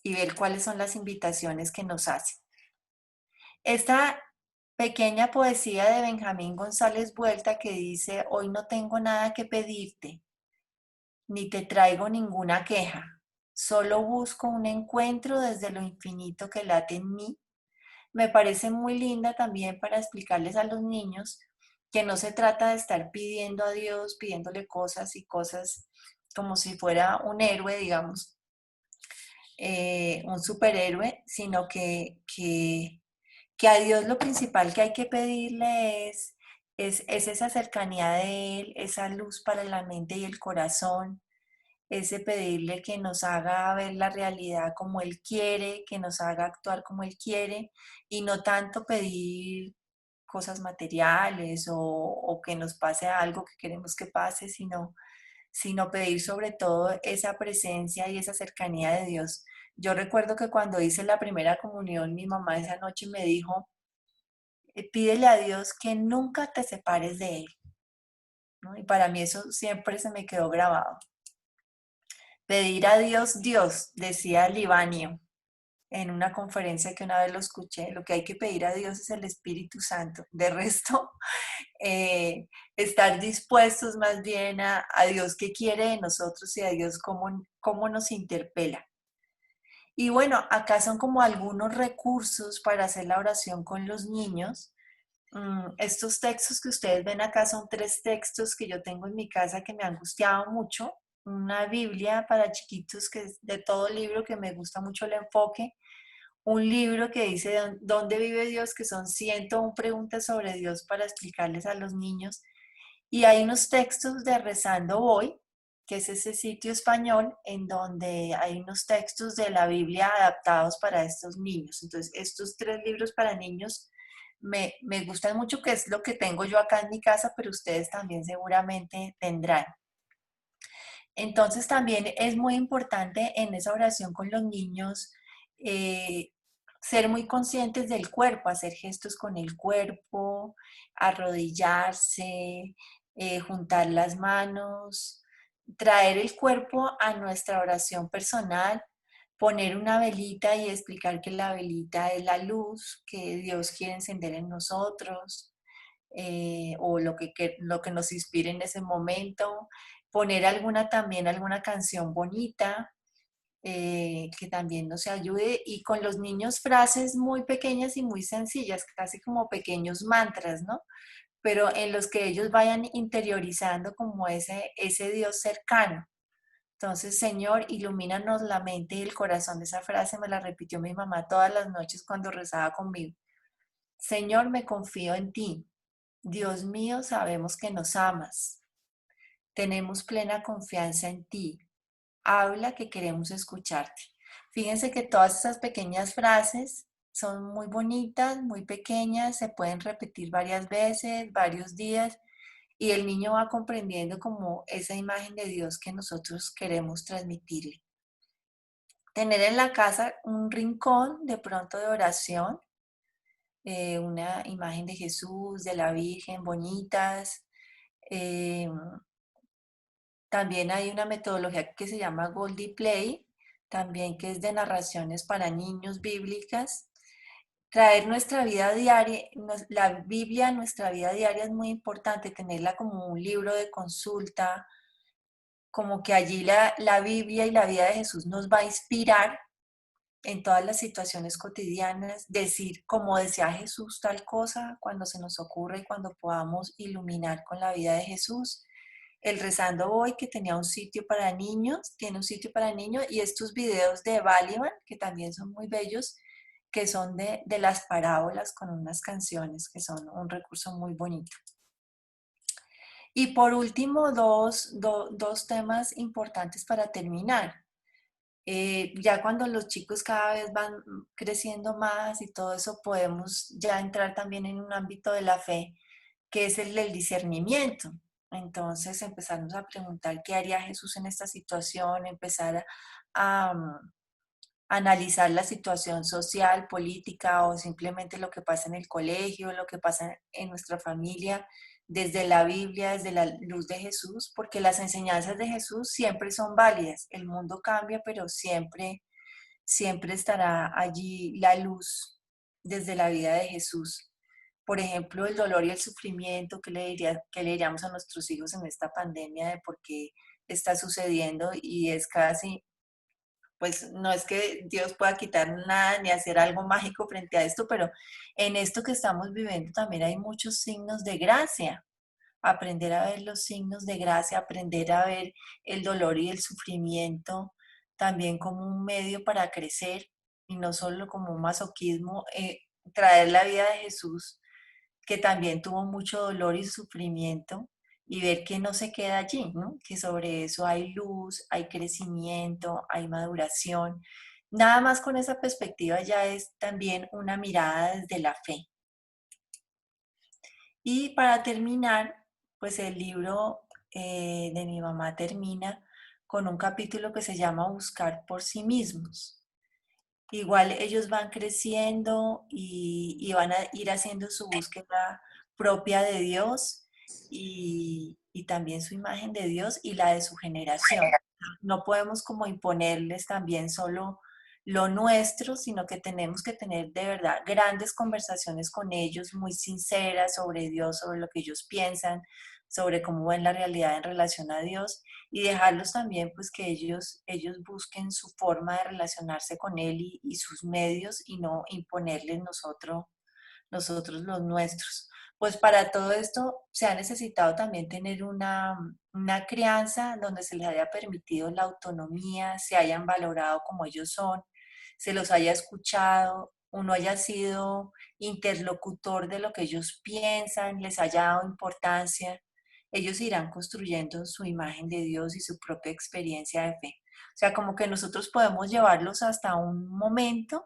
y ver cuáles son las invitaciones que nos hace. Esta pequeña poesía de Benjamín González Vuelta que dice, hoy no tengo nada que pedirte, ni te traigo ninguna queja, solo busco un encuentro desde lo infinito que late en mí. Me parece muy linda también para explicarles a los niños que no se trata de estar pidiendo a Dios, pidiéndole cosas y cosas como si fuera un héroe, digamos, un superhéroe, sino que a Dios lo principal que hay que pedirle es esa cercanía de Él, esa luz para la mente y el corazón, ese pedirle que nos haga ver la realidad como Él quiere, que nos haga actuar como Él quiere, y no tanto pedir cosas materiales o que nos pase algo que queremos que pase, sino pedir sobre todo esa presencia y esa cercanía de Dios. Yo recuerdo que cuando hice la primera comunión, mi mamá esa noche me dijo, pídele a Dios que nunca te separes de Él, ¿no? Y para mí eso siempre se me quedó grabado. Pedir a Dios, Dios, decía Libanio en una conferencia que una vez lo escuché, lo que hay que pedir a Dios es el Espíritu Santo. De resto, estar dispuestos más bien a Dios qué quiere de nosotros y a Dios cómo nos interpela. Y bueno, acá son como algunos recursos para hacer la oración con los niños. Estos textos que ustedes ven acá son 3 textos que yo tengo en mi casa que me han angustiado mucho. Una Biblia para chiquitos que es de todo libro, que me gusta mucho el enfoque. Un libro que dice ¿Dónde vive Dios? Que son 101 preguntas sobre Dios para explicarles a los niños. Y hay unos textos de Rezando Hoy, que es ese sitio español en donde hay unos textos de la Biblia adaptados para estos niños. Entonces, estos 3 libros para niños me gustan mucho, que es lo que tengo yo acá en mi casa, pero ustedes también seguramente tendrán. Entonces, también es muy importante en esa oración con los niños eh, ser muy conscientes del cuerpo, hacer gestos con el cuerpo, arrodillarse, juntar las manos, traer el cuerpo a nuestra oración personal, poner una velita y explicar que la velita es la luz que Dios quiere encender en nosotros, o lo que nos inspire en ese momento, poner también alguna canción bonita, que también nos ayude, y con los niños frases muy pequeñas y muy sencillas, casi como pequeños mantras, ¿no? Pero en los que ellos vayan interiorizando como ese Dios cercano. Entonces, Señor, ilumínanos la mente y el corazón. Esa frase me la repitió mi mamá todas las noches cuando rezaba conmigo. Señor, me confío en ti. Dios mío, sabemos que nos amas. Tenemos plena confianza en ti. Habla, que queremos escucharte. Fíjense que todas esas pequeñas frases son muy bonitas, muy pequeñas, se pueden repetir varias veces, varios días, y el niño va comprendiendo como esa imagen de Dios que nosotros queremos transmitirle. Tener en la casa un rincón de pronto de oración, una imagen de Jesús, de la Virgen, bonitas. Eh, También hay una metodología que se llama Goldie Play, también que es de narraciones para niños bíblicas. Traer nuestra vida diaria, la Biblia a nuestra vida diaria es muy importante, tenerla como un libro de consulta, como que allí la Biblia y la vida de Jesús nos va a inspirar en todas las situaciones cotidianas, decir como decía Jesús tal cosa cuando se nos ocurre y cuando podamos iluminar con la vida de Jesús. El Rezando Hoy, que tenía un sitio para niños, tiene un sitio para niños, y estos videos de Baliban, que también son muy bellos, que son de las parábolas con unas canciones que son un recurso muy bonito. Y por último, dos temas importantes para terminar. Ya cuando los chicos cada vez van creciendo más y todo eso, podemos ya entrar también en un ámbito de la fe, que es el del discernimiento. Entonces empezarnos a preguntar qué haría Jesús en esta situación, empezar a analizar la situación social, política o simplemente lo que pasa en el colegio, lo que pasa en nuestra familia, desde la Biblia, desde la luz de Jesús, porque las enseñanzas de Jesús siempre son válidas. El mundo cambia, pero siempre estará allí la luz desde la vida de Jesús. Por ejemplo, el dolor y el sufrimiento, qué le diríamos a nuestros hijos en esta pandemia de por qué está sucediendo? Y es casi, pues no es que Dios pueda quitar nada ni hacer algo mágico frente a esto, pero en esto que estamos viviendo también hay muchos signos de gracia. Aprender a ver los signos de gracia, aprender a ver el dolor y el sufrimiento también como un medio para crecer y no solo como un masoquismo, traer la vida de Jesús, que también tuvo mucho dolor y sufrimiento, y ver que no se queda allí, ¿no? Que sobre eso hay luz, hay crecimiento, hay maduración. Nada más con esa perspectiva ya es también una mirada desde la fe. Y para terminar, pues el libro de mi mamá termina con un capítulo que se llama Buscar por sí mismos. Igual ellos van creciendo y van a ir haciendo su búsqueda propia de Dios y también su imagen de Dios y la de su generación. No podemos como imponerles también solo lo nuestro, sino que tenemos que tener de verdad grandes conversaciones con ellos, muy sinceras sobre Dios, sobre lo que ellos piensan, sobre cómo ven la realidad en relación a Dios, y dejarlos también pues que ellos busquen su forma de relacionarse con Él y sus medios, y no imponerles nosotros los nuestros. Pues para todo esto se ha necesitado también tener una crianza donde se les haya permitido la autonomía, se hayan valorado como ellos son, se los haya escuchado, uno haya sido interlocutor de lo que ellos piensan, les haya dado importancia. Ellos irán construyendo su imagen de Dios y su propia experiencia de fe. O sea, como que nosotros podemos llevarlos hasta un momento,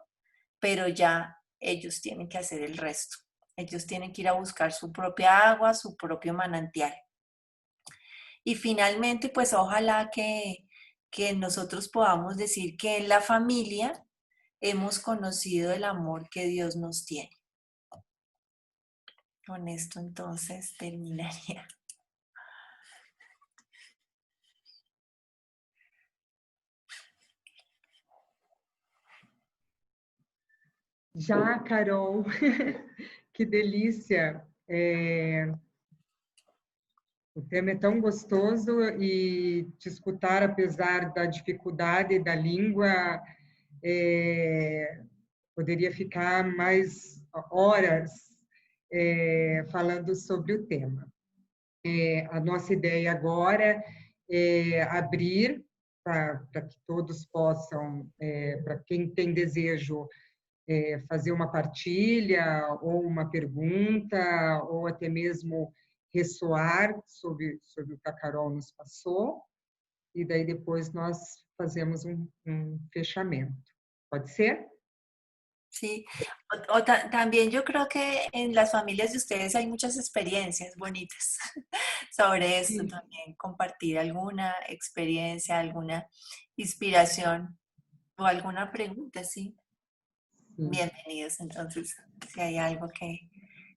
pero ya ellos tienen que hacer el resto. Ellos tienen que ir a buscar su propia agua, su propio manantial. Y finalmente, pues ojalá que nosotros podamos decir que en la familia hemos conocido el amor que Dios nos tiene. Con esto entonces terminaría. Já, Carol, que delícia! O tema é tão gostoso e te escutar, apesar da dificuldade da língua, poderia ficar mais horas falando sobre o tema. A nossa ideia agora é abrir para que todos possam, para quem tem desejo, fazer uma partilha ou uma pergunta, ou até mesmo ressoar sobre o que a Carol nos passou, e daí depois nós fazemos um fechamento. Pode ser? Sí, también yo creo que en las familias de ustedes hay muchas experiencias bonitas sobre esto, Sí. también compartir alguna experiencia, alguna inspiración o alguna pregunta, sí. Sim. Bienvenidos, entonces, si hay algo que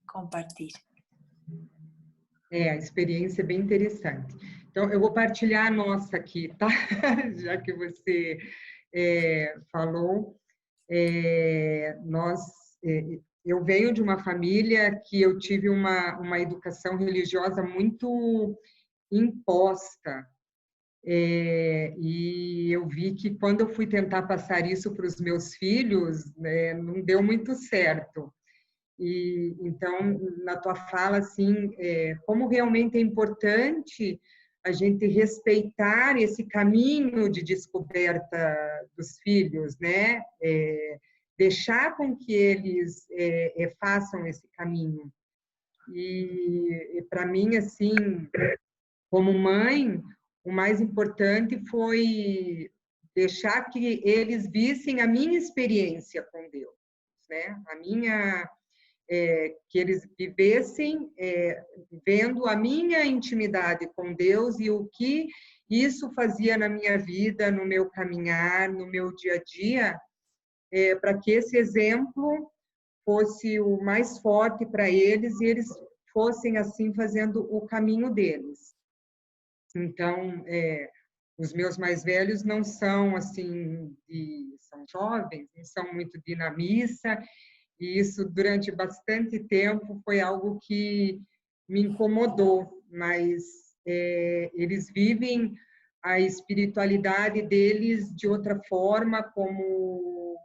compartir. A experiência é bem interessante. Então, eu vou partilhar a nossa aqui, tá? Já que você falou. Eu venho de uma família que eu tive uma educação religiosa muito imposta. E eu vi que quando eu fui tentar passar isso para os meus filhos, não deu muito certo. E então, na tua fala, assim, como realmente é importante a gente respeitar esse caminho de descoberta dos filhos, né? deixar com que eles façam esse caminho. E para mim, assim, como mãe, o mais importante foi deixar que eles vissem a minha experiência com Deus, né? Que eles vivessem vendo a minha intimidade com Deus e o que isso fazia na minha vida, no meu caminhar, no meu dia a dia, para que esse exemplo fosse o mais forte para eles e eles fossem assim fazendo o caminho deles. Então, os meus mais velhos não são assim, são jovens, não são muito de ir na missa, e isso durante bastante tempo foi algo que me incomodou, mas eles vivem a espiritualidade deles de outra forma, como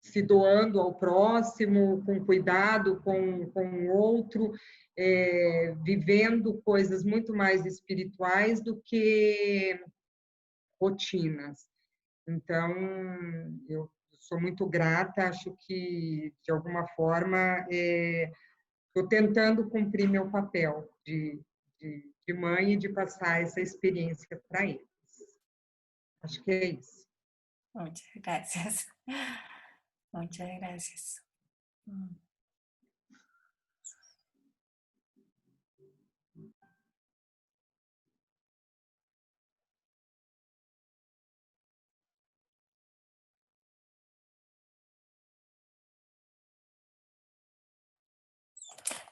se doando ao próximo, com cuidado com o outro, vivendo coisas muito mais espirituais do que rotinas. Então, eu sou muito grata, acho que, de alguma forma, estou tentando cumprir meu papel de mãe e de passar essa experiência para eles. Acho que é isso. Muchas gracias. Muchas gracias.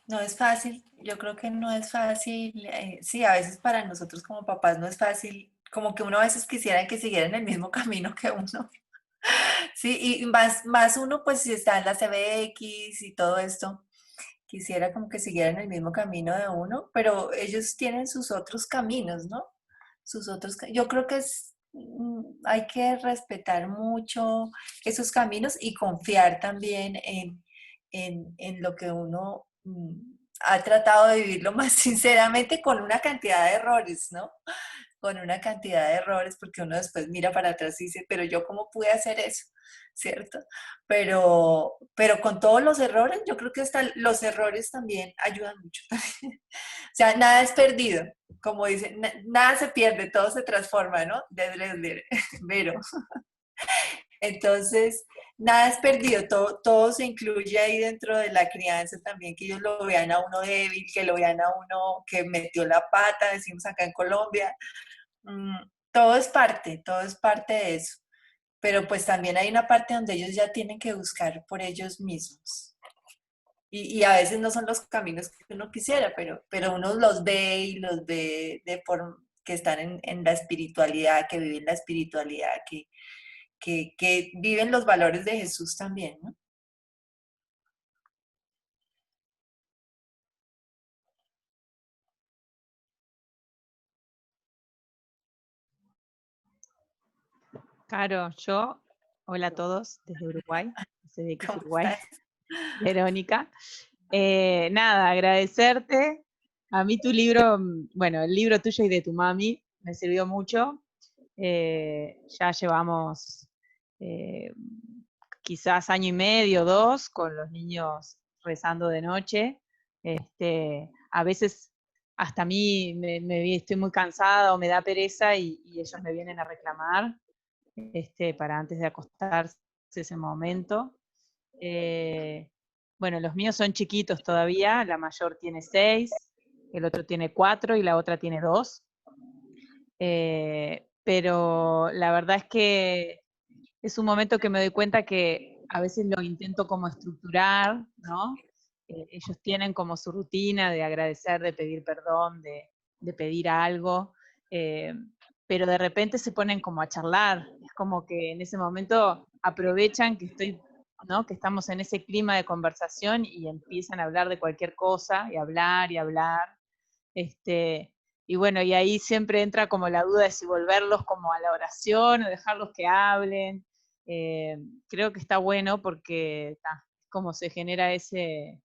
No es fácil, yo creo que no es fácil, sí, a veces para nosotros como papás no es fácil, como que uno a veces quisiera que siguieran el mismo camino que uno, sí, y más uno pues si está en la CBX y todo esto, quisiera como que siguieran el mismo camino de uno, pero ellos tienen sus otros caminos, ¿no? Yo creo que hay que respetar mucho esos caminos y confiar también en lo que uno ha tratado de vivir lo más sinceramente con una cantidad de errores, ¿no? Con una cantidad de errores, porque uno después mira para atrás y dice, pero yo cómo pude hacer eso, ¿cierto? Pero con todos los errores, yo creo que hasta los errores también ayudan mucho. O sea, nada es perdido, como dicen, nada se pierde, todo se transforma, ¿no? Vero. Entonces, nada es perdido, todo se incluye ahí dentro de la crianza también, que ellos lo vean a uno débil, que lo vean a uno que metió la pata, decimos acá en Colombia. Todo es parte de eso. Pero pues también hay una parte donde ellos ya tienen que buscar por ellos mismos. Y a veces no son los caminos que uno quisiera, pero uno los ve y los ve que están en la espiritualidad, que viven la espiritualidad, que viven los valores de Jesús también, ¿no? Caro, hola a todos desde Uruguay, CBX ¿Cómo Uruguay, estás? Verónica. Nada, agradecerte. A mí tu libro, bueno, el libro tuyo y de tu mami me sirvió mucho. Ya llevamos quizás año y medio, 2, con los niños rezando de noche. A veces hasta a mí estoy muy cansada o me da pereza y ellos me vienen a reclamar para antes de acostarse ese momento. Bueno, los míos son chiquitos todavía, la mayor tiene 6, el otro tiene 4 y la otra tiene 2. Pero la verdad es que es un momento que me doy cuenta que a veces lo intento como estructurar, ¿no? Ellos tienen como su rutina de agradecer, de pedir perdón, de pedir algo, pero de repente se ponen como a charlar, es como que en ese momento aprovechan que ¿no? Que estamos en ese clima de conversación y empiezan a hablar de cualquier cosa, y hablar, y bueno, y ahí siempre entra como la duda de si volverlos como a la oración o dejarlos que hablen. Creo que está bueno porque como se genera ese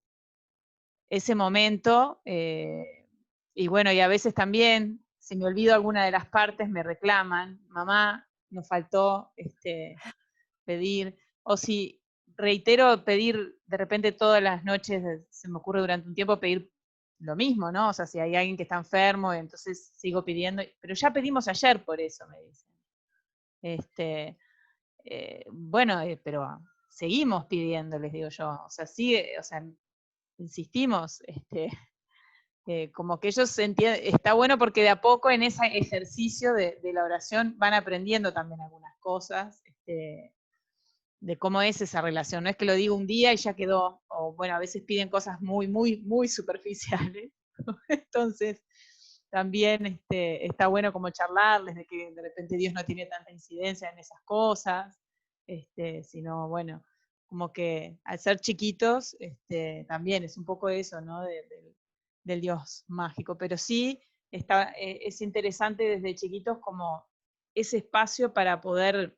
momento, y bueno, y a veces también, si me olvido alguna de las partes, me reclaman, mamá, nos faltó pedir, o si reitero pedir de repente todas las noches, se me ocurre durante un tiempo pedir lo mismo, ¿no? O sea, si hay alguien que está enfermo, entonces sigo pidiendo, pero ya pedimos ayer por eso, me dicen. Bueno, pero seguimos pidiendo, les digo yo, o sea, sigue, o sea, insistimos, como que ellos entienden, está bueno porque de a poco en ese ejercicio de la oración van aprendiendo también algunas cosas, de cómo es esa relación. No es que lo digo un día y ya quedó, o bueno, a veces piden cosas muy, muy, muy superficiales. Entonces, también está bueno como charlarles de que de repente Dios no tiene tanta incidencia en esas cosas, sino bueno, como que al ser chiquitos, también es un poco eso, ¿no? Del Dios mágico, pero sí es interesante desde chiquitos como ese espacio para poder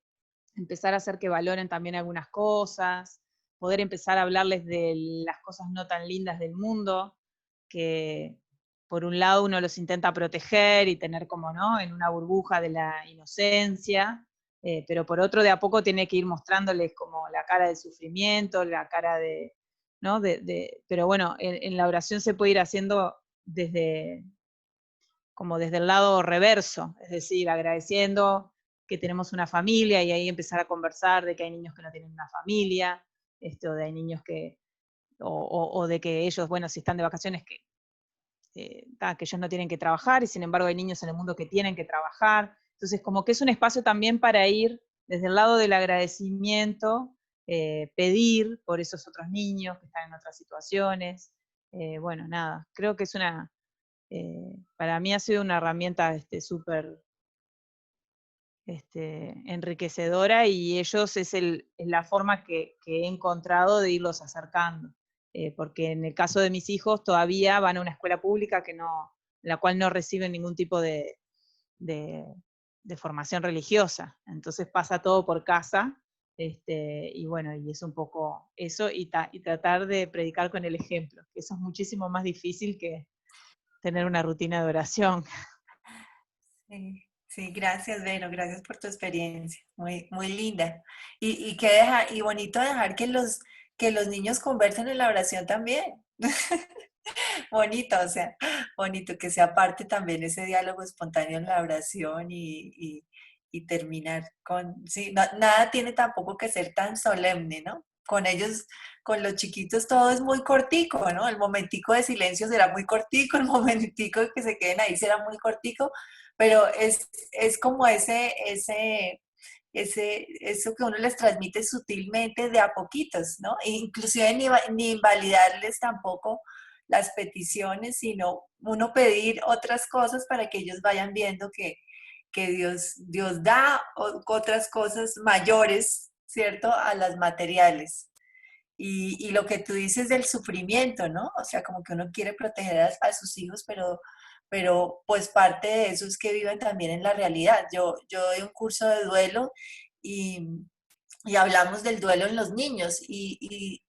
empezar a hacer que valoren también algunas cosas, poder empezar a hablarles de las cosas no tan lindas del mundo, que por un lado uno los intenta proteger y tener como, ¿no?, en una burbuja de la inocencia, pero por otro de a poco tiene que ir mostrándoles como la cara del sufrimiento, la cara de, ¿no? Pero bueno, en la oración se puede ir haciendo como desde el lado reverso, es decir, agradeciendo que tenemos una familia y ahí empezar a conversar de que hay niños que no tienen una familia, o de hay niños que, o de que ellos, bueno, si están de vacaciones, que ellos no tienen que trabajar y sin embargo hay niños en el mundo que tienen que trabajar. Entonces, como que es un espacio también para ir desde el lado del agradecimiento, pedir por esos otros niños que están en otras situaciones. Bueno, nada, creo que es para mí ha sido una herramienta súper enriquecedora y ellos es la forma que he encontrado de irlos acercando. Porque en el caso de mis hijos todavía van a una escuela pública la cual no reciben ningún tipo de formación religiosa. Entonces pasa todo por casa, y bueno, y es un poco eso, y tratar de predicar con el ejemplo, que eso es muchísimo más difícil que tener una rutina de oración. Sí, sí, gracias, Vero, gracias por tu experiencia, muy, muy linda. Y bonito dejar que los niños conversen en la oración también. Bonito, o sea, bonito que sea parte también ese diálogo espontáneo en la oración y terminar sí, nada tiene tampoco que ser tan solemne, ¿no? Con ellos, con los chiquitos todo es muy cortico, ¿no? El momentico de silencio será muy cortico, el momentico de que se queden ahí será muy cortico, pero es como eso que uno les transmite sutilmente de a poquitos, ¿no? E inclusive ni invalidarles tampoco las peticiones, sino uno pedir otras cosas para que ellos vayan viendo que Dios da otras cosas mayores, ¿cierto?, a las materiales. Y lo que tú dices del sufrimiento, ¿no? O sea, como que uno quiere proteger a sus hijos, pero pues parte de eso es que viven también en la realidad. Yo doy un curso de duelo y, y hablamos del duelo en los niños y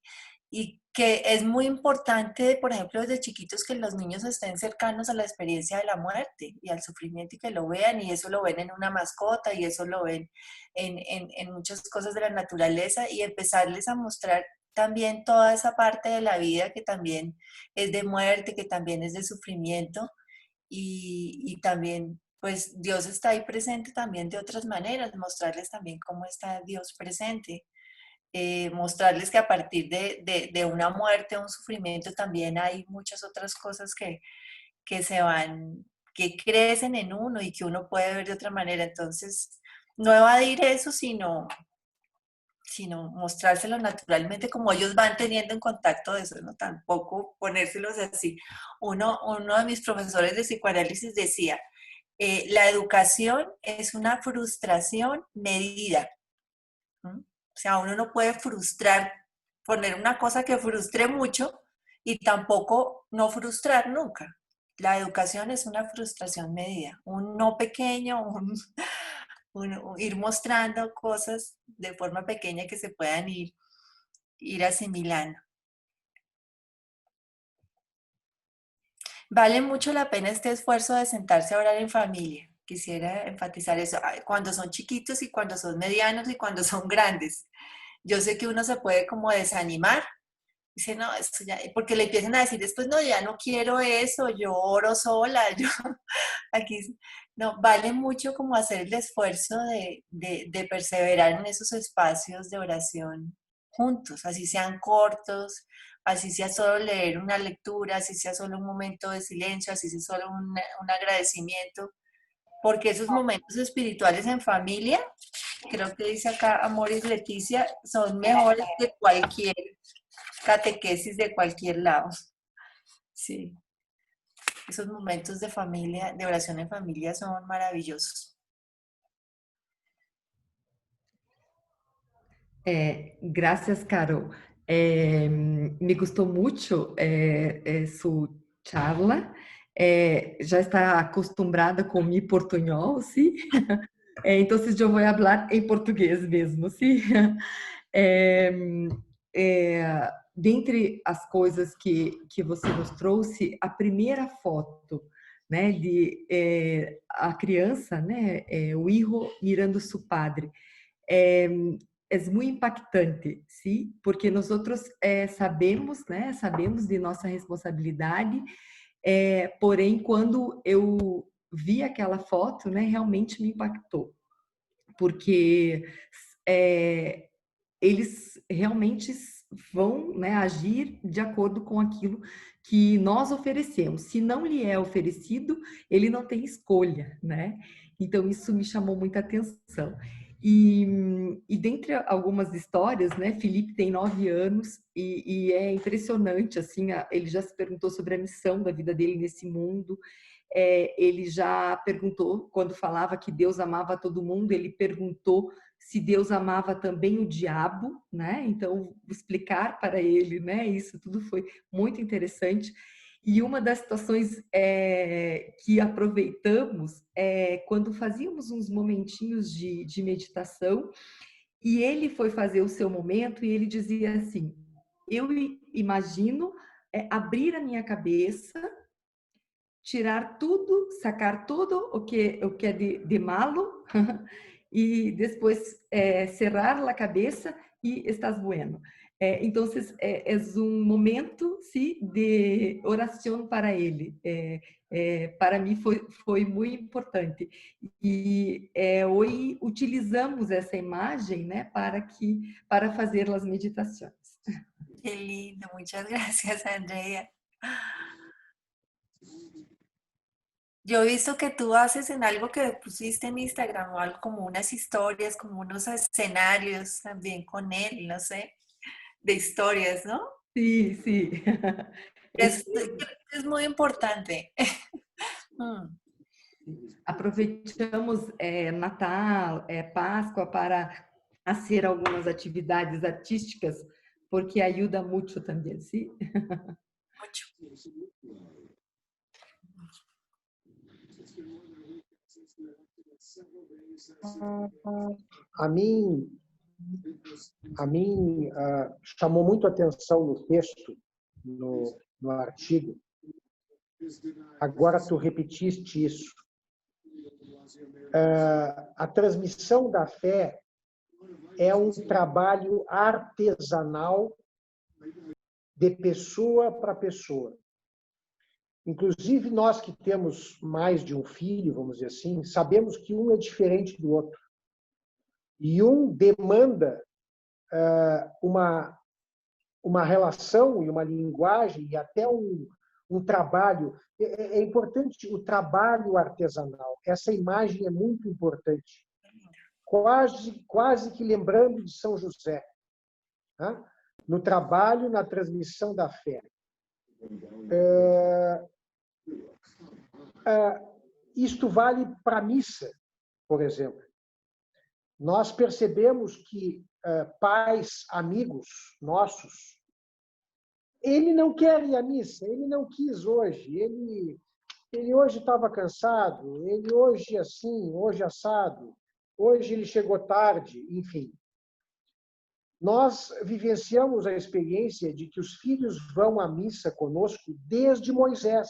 que es muy importante, por ejemplo, desde chiquitos que los niños estén cercanos a la experiencia de la muerte y al sufrimiento y que lo vean, y eso lo ven en una mascota y eso lo ven en muchas cosas de la naturaleza, y empezarles a mostrar también toda esa parte de la vida que también es de muerte, que también es de sufrimiento, y también pues Dios está ahí presente también de otras maneras, mostrarles también cómo está Dios presente. Mostrarles que a partir de una muerte o un sufrimiento también hay muchas otras cosas que se van, que crecen en uno y que uno puede ver de otra manera. Entonces, no evadir eso, sino mostrárselo naturalmente como ellos van teniendo en contacto de eso, ¿no? Tampoco ponérselos así. Uno de mis profesores de psicoanálisis decía, la educación es una frustración medida. ¿Mm? O sea, uno no puede frustrar, poner una cosa que frustre mucho y tampoco no frustrar nunca. La educación es una frustración medida, un no pequeño, ir mostrando cosas de forma pequeña que se puedan ir asimilando. Vale mucho la pena este esfuerzo de sentarse a orar en familia. Quisiera enfatizar eso, cuando son chiquitos y cuando son medianos y cuando son grandes. Yo sé que uno se puede como desanimar, dice, no, esto ya, porque le empiezan a decir después, no, ya no quiero eso, yo oro sola, yo aquí, no, vale mucho como hacer el esfuerzo de perseverar en esos espacios de oración juntos, así sean cortos, así sea solo leer una lectura, así sea solo un momento de silencio, así sea solo un agradecimiento, porque esos momentos espirituales en familia, creo que dice acá Amoris Leticia, son mejores que cualquier catequesis de cualquier lado. Sí, esos momentos de familia, de oración en familia son maravillosos. Gracias, Caro. Me gustou muito sua charla. Já está acostumada com mi portunhol, sim? Então, eu vou falar em português mesmo, sim? Dentre as coisas que você nos trouxe, a primeira foto, né, de a criança, né, o hijo mirando su padre, é muito impactante, sim, porque nós outros sabemos, né, sabemos de nossa responsabilidade, porém, quando eu vi aquela foto, né, realmente me impactou, porque eles realmente vão, né, agir de acordo com aquilo que nós oferecemos. Se não lhe é oferecido, ele não tem escolha, né? Então, isso me chamou muita atenção. E dentre algumas histórias, né, Felipe tem 9 anos e é impressionante, assim, ele já se perguntou sobre a missão da vida dele nesse mundo. Ele já perguntou, quando falava que Deus amava todo mundo, ele perguntou se Deus amava também o diabo, né? Então, explicar para ele, né? Isso tudo foi muito interessante. E uma das situações que aproveitamos quando fazíamos uns momentinhos de meditação, e ele foi fazer o seu momento e ele dizia assim: eu imagino abrir a minha cabeça, tirar tudo, sacar tudo o que é de malo e depois cerrar a cabeça e estás bueno. Então, é um momento, sim, de oração para ele. Para mim foi muito importante. E hoje utilizamos essa imagem, né, para fazer as meditações. Qué lindo, muchas gracias, Andrea. Yo he visto que tú haces en algo que pusiste en Instagram o algo como unas historias, como unos escenarios también con él, no sé, de historias, ¿no? Sí, sí. Es muy importante. Aproveitamos Natal, Páscoa para fazer algumas atividades artísticas, porque ajuda muito também, sim? Mucho. A mim chamou muito a atenção no texto, no artigo. Agora tu repetiste isso. A transmissão da fé é um trabalho artesanal de pessoa para pessoa. Inclusive, nós que temos mais de um filho, vamos dizer assim, sabemos que um é diferente do outro. E um demanda uma relação e uma linguagem e até um trabalho. É importante o trabalho artesanal. Essa imagem é muito importante. Quase que lembrando de São José, né? No trabalho, na transmissão da fé. Isto vale para a missa, por exemplo. Nós percebemos que pais, amigos nossos, ele não quer ir à missa, ele não quis hoje, ele hoje estava cansado, ele hoje assim, hoje assado, hoje ele chegou tarde, enfim. Nós vivenciamos a experiência de que os filhos vão à missa conosco desde Moisés,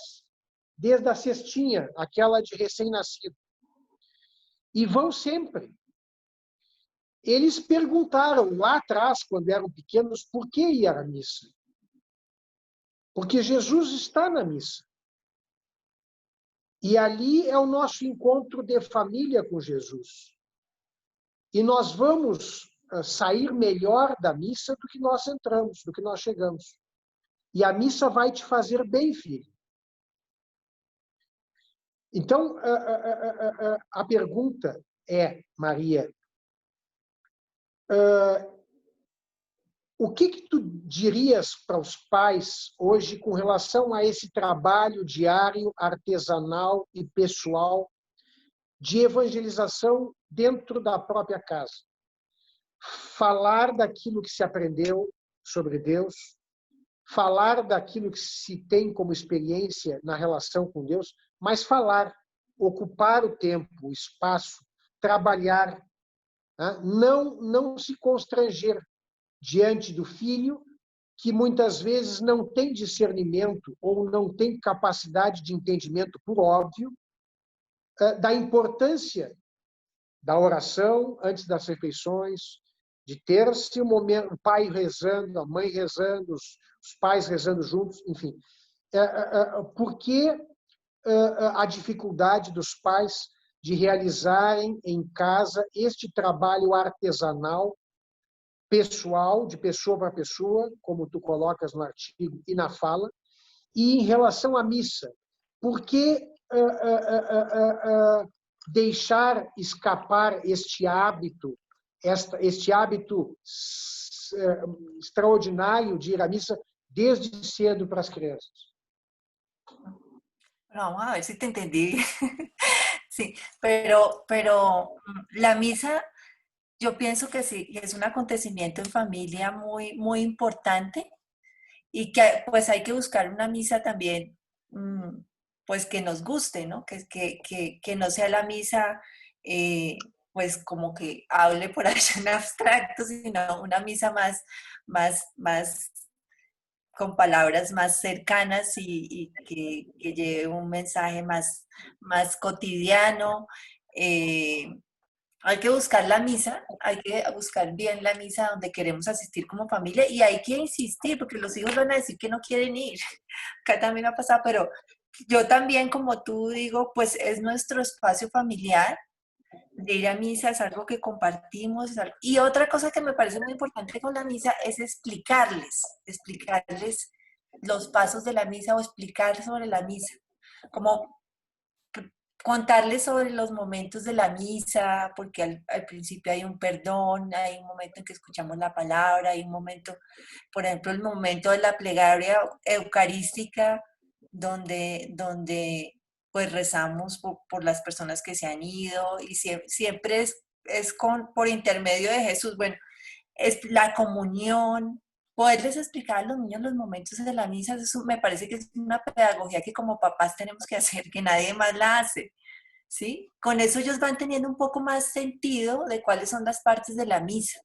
desde a cestinha, aquela de recém-nascido. e vão sempre. Eles perguntaram lá atrás, quando eram pequenos, por que ir à missa. Porque Jesus está na missa. E ali é o nosso encontro de família com Jesus. E nós vamos sair melhor da missa do que nós entramos, do que nós chegamos. E a missa vai te fazer bem, filho. Então, a pergunta é, Maria, o que tu dirias para os pais hoje com relação a esse trabalho diário, artesanal e pessoal de evangelização dentro da própria casa? Falar daquilo que se aprendeu sobre Deus, falar daquilo que se tem como experiência na relação com Deus, mas falar, ocupar o tempo, o espaço, trabalhar, né? Não se constranger diante do filho que muitas vezes não tem discernimento ou não tem capacidade de entendimento, por óbvio, da importância da oração antes das refeições, de ter-se um momento, o pai rezando, a mãe rezando, os pais rezando juntos, enfim. Porque a dificuldade dos pais de realizarem em casa este trabalho artesanal, pessoal, de pessoa para pessoa, como tu colocas no artigo e na fala, e em relação à missa. Por que deixar escapar este hábito extraordinário de ir à missa desde cedo para as crianças? No, a ver si te entendí. Sí, pero la misa, yo pienso que sí, es un acontecimiento en familia muy, muy importante y que pues hay que buscar una misa también, pues que nos guste, ¿no? Que no sea la misa, pues como que hable por allá en abstracto, sino una misa más con palabras más cercanas y que lleve un mensaje más cotidiano. Hay que buscar la misa, hay que buscar bien la misa donde queremos asistir como familia y hay que insistir porque los hijos van a decir que no quieren ir. Acá también ha pasado, pero yo también, como tú digo, pues es nuestro espacio familiar. De ir a misa es algo que compartimos. Y otra cosa que me parece muy importante con la misa es explicarles los pasos de la misa o explicarles sobre la misa. Como contarles sobre los momentos de la misa, porque al principio hay un perdón, hay un momento en que escuchamos la palabra, hay un momento, por ejemplo, el momento de la plegaria eucarística, donde pues rezamos por las personas que se han ido y siempre es por intermedio de Jesús. Bueno, es la comunión, poderles explicar a los niños los momentos de la misa, eso me parece que es una pedagogía que como papás tenemos que hacer, que nadie más la hace, ¿sí? Con eso ellos van teniendo un poco más sentido de cuáles son las partes de la misa.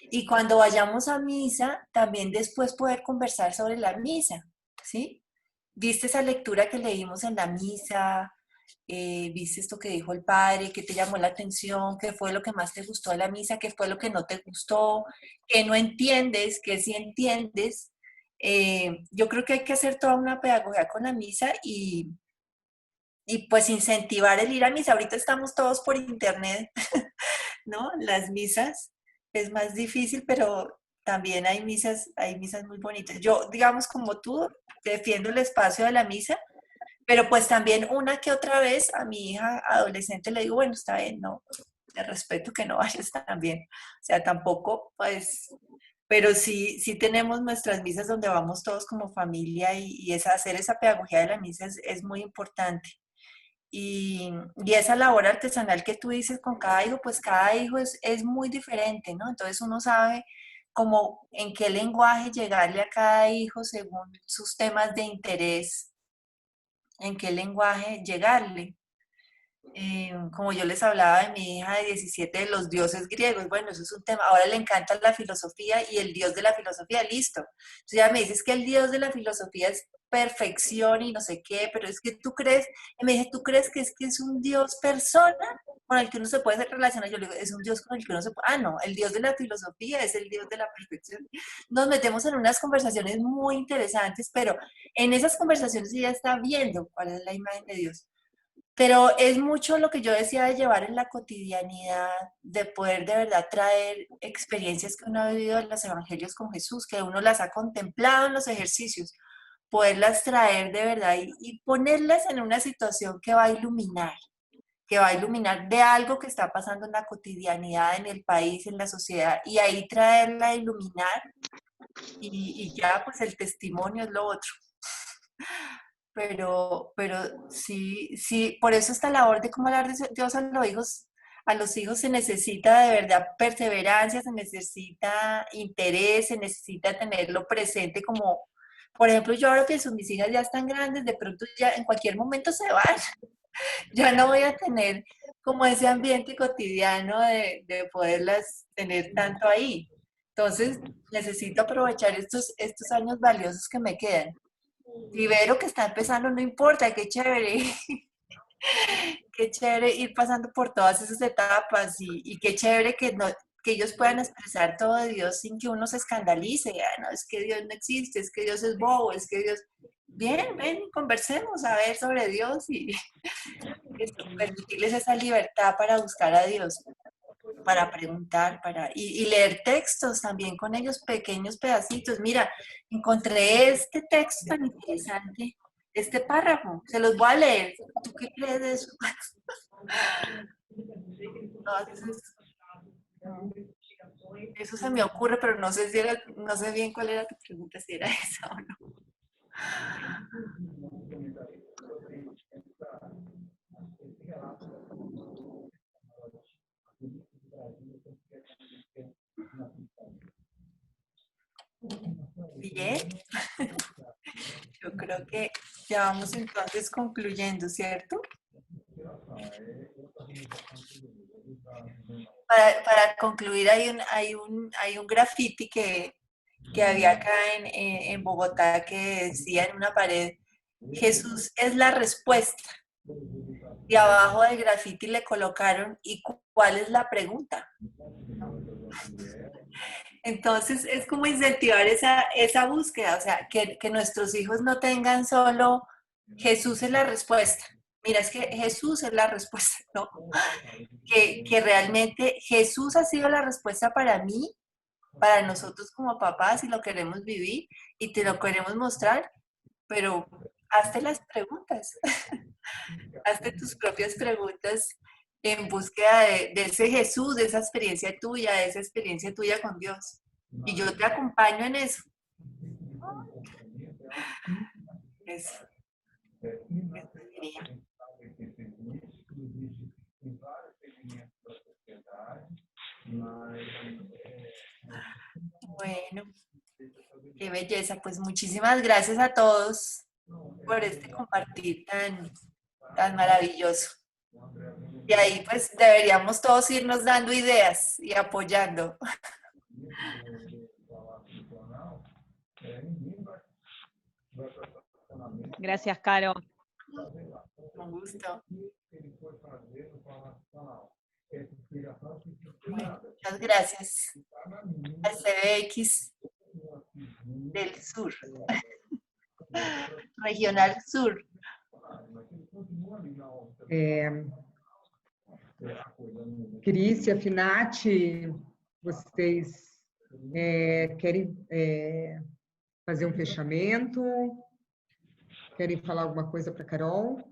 Y cuando vayamos a misa, también después poder conversar sobre la misa, ¿sí? ¿Viste esa lectura que leímos en la misa? ¿Viste esto que dijo el padre? ¿Qué te llamó la atención? ¿Qué fue lo que más te gustó de la misa? ¿Qué fue lo que no te gustó? ¿Qué no entiendes? ¿Qué sí entiendes? Yo creo que hay que hacer toda una pedagogía con la misa y pues incentivar el ir a misa. Ahorita estamos todos por internet, ¿no? Las misas es más difícil, pero también hay misas muy bonitas. Yo, digamos, como tú, defiendo el espacio de la misa, pero pues también una que otra vez a mi hija adolescente le digo, bueno, está bien, no, te respeto que no vayas también. O sea, tampoco, pues, pero sí tenemos nuestras misas donde vamos todos como familia y hacer esa pedagogía de la misa es muy importante. Y esa labor artesanal que tú dices con cada hijo, pues cada hijo es muy diferente, ¿no? Entonces uno sabe como en qué lenguaje llegarle a cada hijo según sus temas de interés, en qué lenguaje llegarle. Como yo les hablaba de mi hija de 17, de los dioses griegos, bueno, eso es un tema, ahora le encanta la filosofía y el dios de la filosofía, listo. Entonces ya me dices que el dios de la filosofía es perfección y no sé qué, pero es que tú crees, y me dije, ¿tú crees que es un Dios persona con el que uno se puede relacionar? Yo le digo, es un Dios con el que uno se puede, no, el Dios de la filosofía es el Dios de la perfección. Nos metemos en unas conversaciones muy interesantes, pero en esas conversaciones ella está viendo cuál es la imagen de Dios. Pero es mucho lo que yo decía de llevar en la cotidianidad, de poder de verdad traer experiencias que uno ha vivido en los evangelios con Jesús, que uno las ha contemplado en los ejercicios, poderlas traer de verdad y ponerlas en una situación que va a iluminar de algo que está pasando en la cotidianidad, en el país, en la sociedad, y ahí traerla a iluminar y ya pues el testimonio es lo otro. Pero sí, sí, por eso esta labor de cómo hablar de Dios a los hijos se necesita de verdad perseverancia, se necesita interés, se necesita tenerlo presente como, por ejemplo, yo ahora pienso, mis hijas ya están grandes, de pronto ya en cualquier momento se van, ya no voy a tener como ese ambiente cotidiano de poderlas tener tanto ahí. Entonces, necesito aprovechar estos años valiosos que me quedan. Y ver lo que está empezando, no importa, qué chévere, qué chévere ir pasando por todas esas etapas y qué chévere que, no, que ellos puedan expresar todo de Dios sin que uno se escandalice. Ah, no, es que Dios no existe, es que Dios es bobo, es que Dios... Bien, ven, conversemos a ver sobre Dios y permitirles esa libertad para buscar a Dios, para preguntar, y leer textos también con ellos, pequeños pedacitos. Mira, encontré este texto tan interesante, este párrafo, se los voy a leer. ¿Tú qué crees de eso? No, eso se me ocurre, pero no sé si era, no sé bien cuál era tu pregunta, si era esa o no. Bien, yo creo que ya vamos entonces concluyendo, ¿cierto? Para concluir, hay un graffiti que había acá en Bogotá que decía en una pared, Jesús es la respuesta. Y abajo del graffiti le colocaron, ¿y cuál es la pregunta? Entonces es como incentivar esa búsqueda, o sea, que nuestros hijos no tengan solo Jesús es la respuesta. Mira, es que Jesús es la respuesta, ¿no? Que realmente Jesús ha sido la respuesta para mí, para nosotros como papás, y lo queremos vivir y te lo queremos mostrar, pero hazte las preguntas, hazte tus propias preguntas en búsqueda de ese Jesús, de esa experiencia tuya con Dios. Y yo te acompaño en eso. Eso sería. Bueno, qué belleza. Pues muchísimas gracias a todos por este compartir tan maravilloso. Y ahí pues deberíamos todos irnos dando ideas y apoyando. Gracias, Caro. Con gusto. Bueno, muchas gracias al CBX del Sur, Regional Sur. Crícia, Finati, vocês querem fazer um fechamento? Querem falar alguma coisa para a Carol?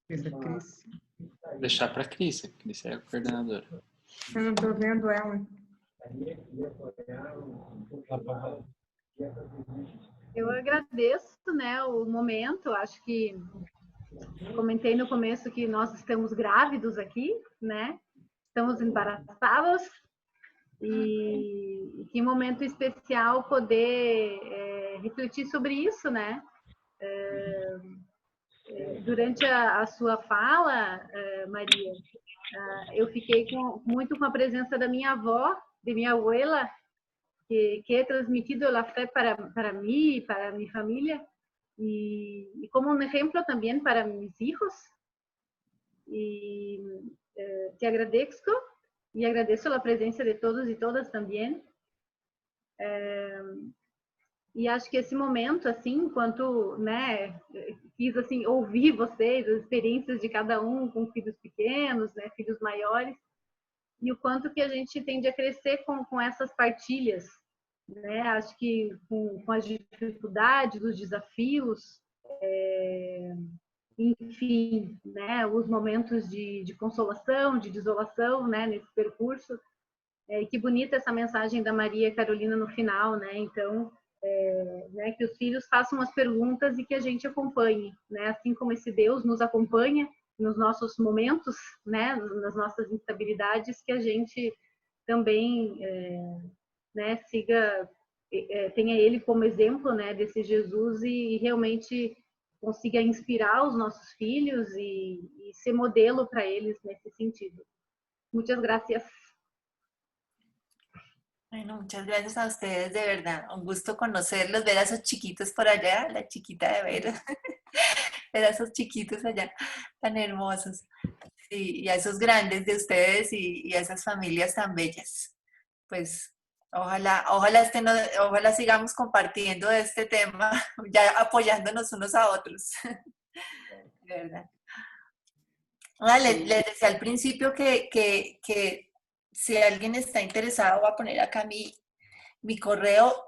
Cris. Deixar para a Cris é a coordenadora. Eu não estou vendo ela. Eu agradeço, né, o momento. Acho que comentei no começo que nós estamos grávidos aqui, né? Estamos embaraçados e que momento especial poder refletir sobre isso, né? Durante a sua fala, Maria, eu fiquei muito com a presença da minha avó, de minha abuela, que he transmitido a fé para mí, para mi familia, y como un ejemplo también para mis hijos. Y te agradezco e agradeço a presença de todos e todas também. E acho que esse momento, assim, enquanto, né, quis assim ouvir vocês, as experiências de cada um com filhos pequenos, né, filhos maiores, e o quanto que a gente tende a crescer com essas partilhas, né? Acho que com as dificuldades, os desafios, enfim, né, os momentos de consolação, de desolação, né, nesse percurso. Que bonita essa mensagem da Maria Carolina no final, né? Então, né, que os filhos façam as perguntas e que a gente acompanhe, né? Assim como esse Deus nos acompanha nos nossos momentos, né, nas nossas instabilidades, que a gente também, né, siga, tenha ele como exemplo, né, desse Jesus e realmente consiga inspirar os nossos filhos e ser modelo para eles nesse sentido. Muchas gracias. Bueno, muchas gracias a ustedes, de verdad. Un gusto conocerlos, ver a esos chiquitos por allá, la chiquita de Vera, ver a esos chiquitos allá tan hermosos. Sí, y a esos grandes de ustedes y a esas familias tan bellas. Pues ojalá sigamos compartiendo este tema, ya apoyándonos unos a otros. De verdad. Les decía al principio que si alguien está interesado, voy a poner acá mi correo.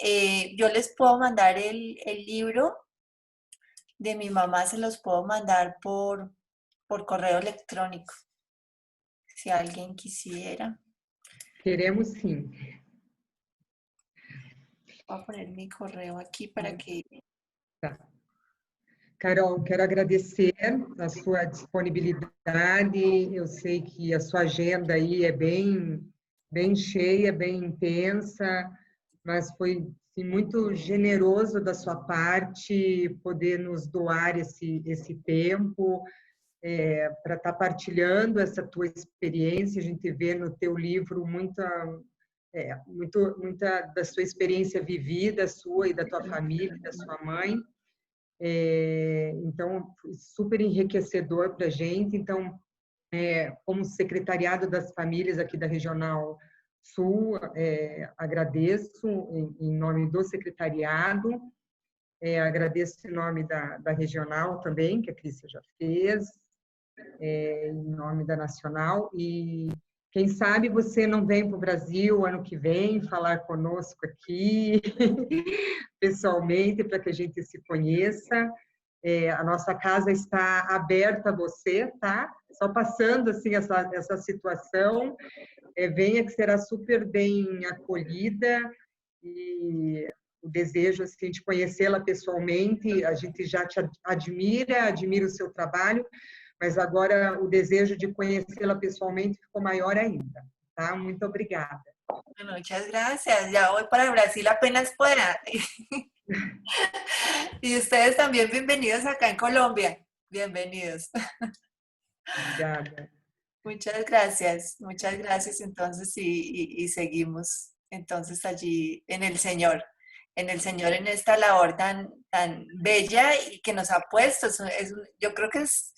Yo les puedo mandar el libro de mi mamá, se los puedo mandar por correo electrónico. Si alguien quisiera. Queremos sim. Voy a poner mi correo aquí para que... Tá. Carol, quero agradecer a sua disponibilidade. Eu sei que a sua agenda aí é bem cheia, bem intensa, mas foi assim, muito generoso da sua parte poder nos doar esse tempo para estar partilhando essa tua experiência. A gente vê no teu livro muita da sua experiência vivida, sua e da tua família, da sua mãe. Então, super enriquecedor para a gente. Então, como secretariado das famílias aqui da Regional Sul, agradeço em nome do secretariado, agradeço em nome da Regional também, que a Crícia já fez, em nome da Nacional, e quem sabe você não vem para o Brasil ano que vem falar conosco aqui, pessoalmente, para que a gente se conheça. A nossa casa está aberta a você, tá? Só passando assim essa situação, venha que será super bem acolhida e o desejo assim, de conhecê-la pessoalmente, a gente já te admira o seu trabalho, mas agora o desejo de conhecê-la pessoalmente ficou maior ainda, tá? Muito obrigada. Muchas gracias. Ya voy para Brasil apenas pueda. Y ustedes también bienvenidos acá en Colombia. Bienvenidos. Obrigada. Muchas gracias entonces y seguimos entonces allí en el Señor, en esta labor tan bella y que nos ha puesto. Yo creo que es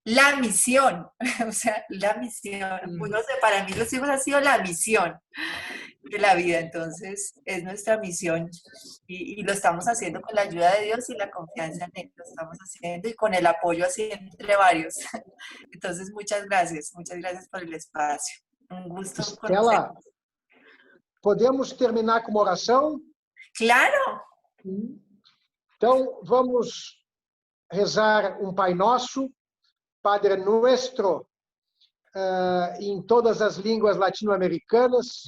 la misión, o sea, la misión. No sé, para mí los hijos ha sido la misión de la vida, entonces es nuestra misión y lo estamos haciendo con la ayuda de Dios y la confianza en Él, lo estamos haciendo y con el apoyo así entre varios. Entonces, muchas gracias por el espacio. Un gusto Estela, podemos terminar com uma oração? Claro! Então, vamos rezar um Pai Nosso, Padre Nuestro, em todas as línguas latino-americanas,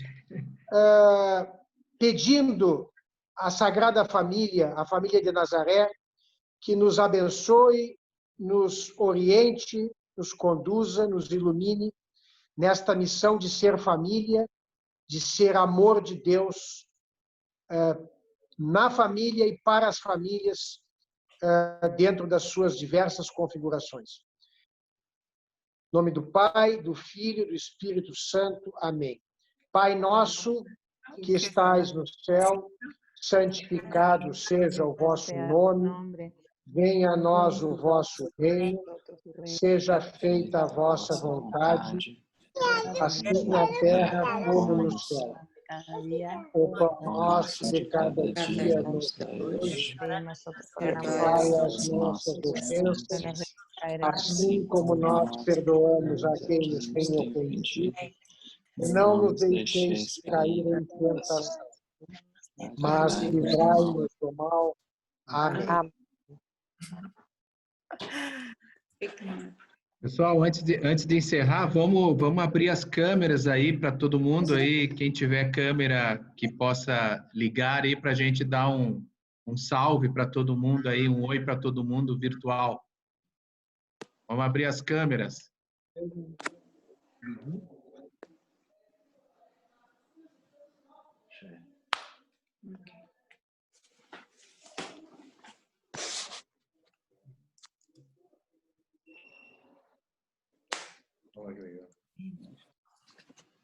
pedindo à Sagrada Família, a família de Nazaré, que nos abençoe, nos oriente, nos conduza, nos ilumine nesta missão de ser família, de ser amor de Deus na família e para as famílias dentro das suas diversas configurações. nome do Pai, do Filho e do Espírito Santo. Amém. Pai nosso, que estais no céu, santificado seja o vosso nome. Venha a nós o vosso reino. Seja feita a vossa vontade, assim na terra como no céu. O pão nosso de cada dia nos dá hoje. Perdoai as nossas ofensas, assim como nós perdoamos a quem nos tem ofendido. Não nos deixeis cair em tentação, mas livrai-nos do mal. Amém. Pessoal, antes de encerrar, vamos abrir as câmeras aí para todo mundo aí, quem tiver câmera que possa ligar aí para a gente dar um salve para todo mundo aí, um oi para todo mundo virtual. Vamos abrir as câmeras.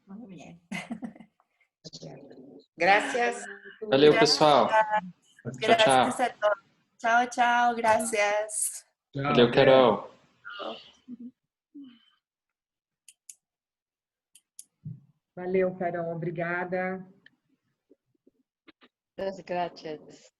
Muy bien. Gracias. Valeu, pessoal. Tchau, tchau. Gracias a todos. Chao, chao. Gracias. Valeu, Carol. Valeu, Carol. Obrigada. Muchas gracias.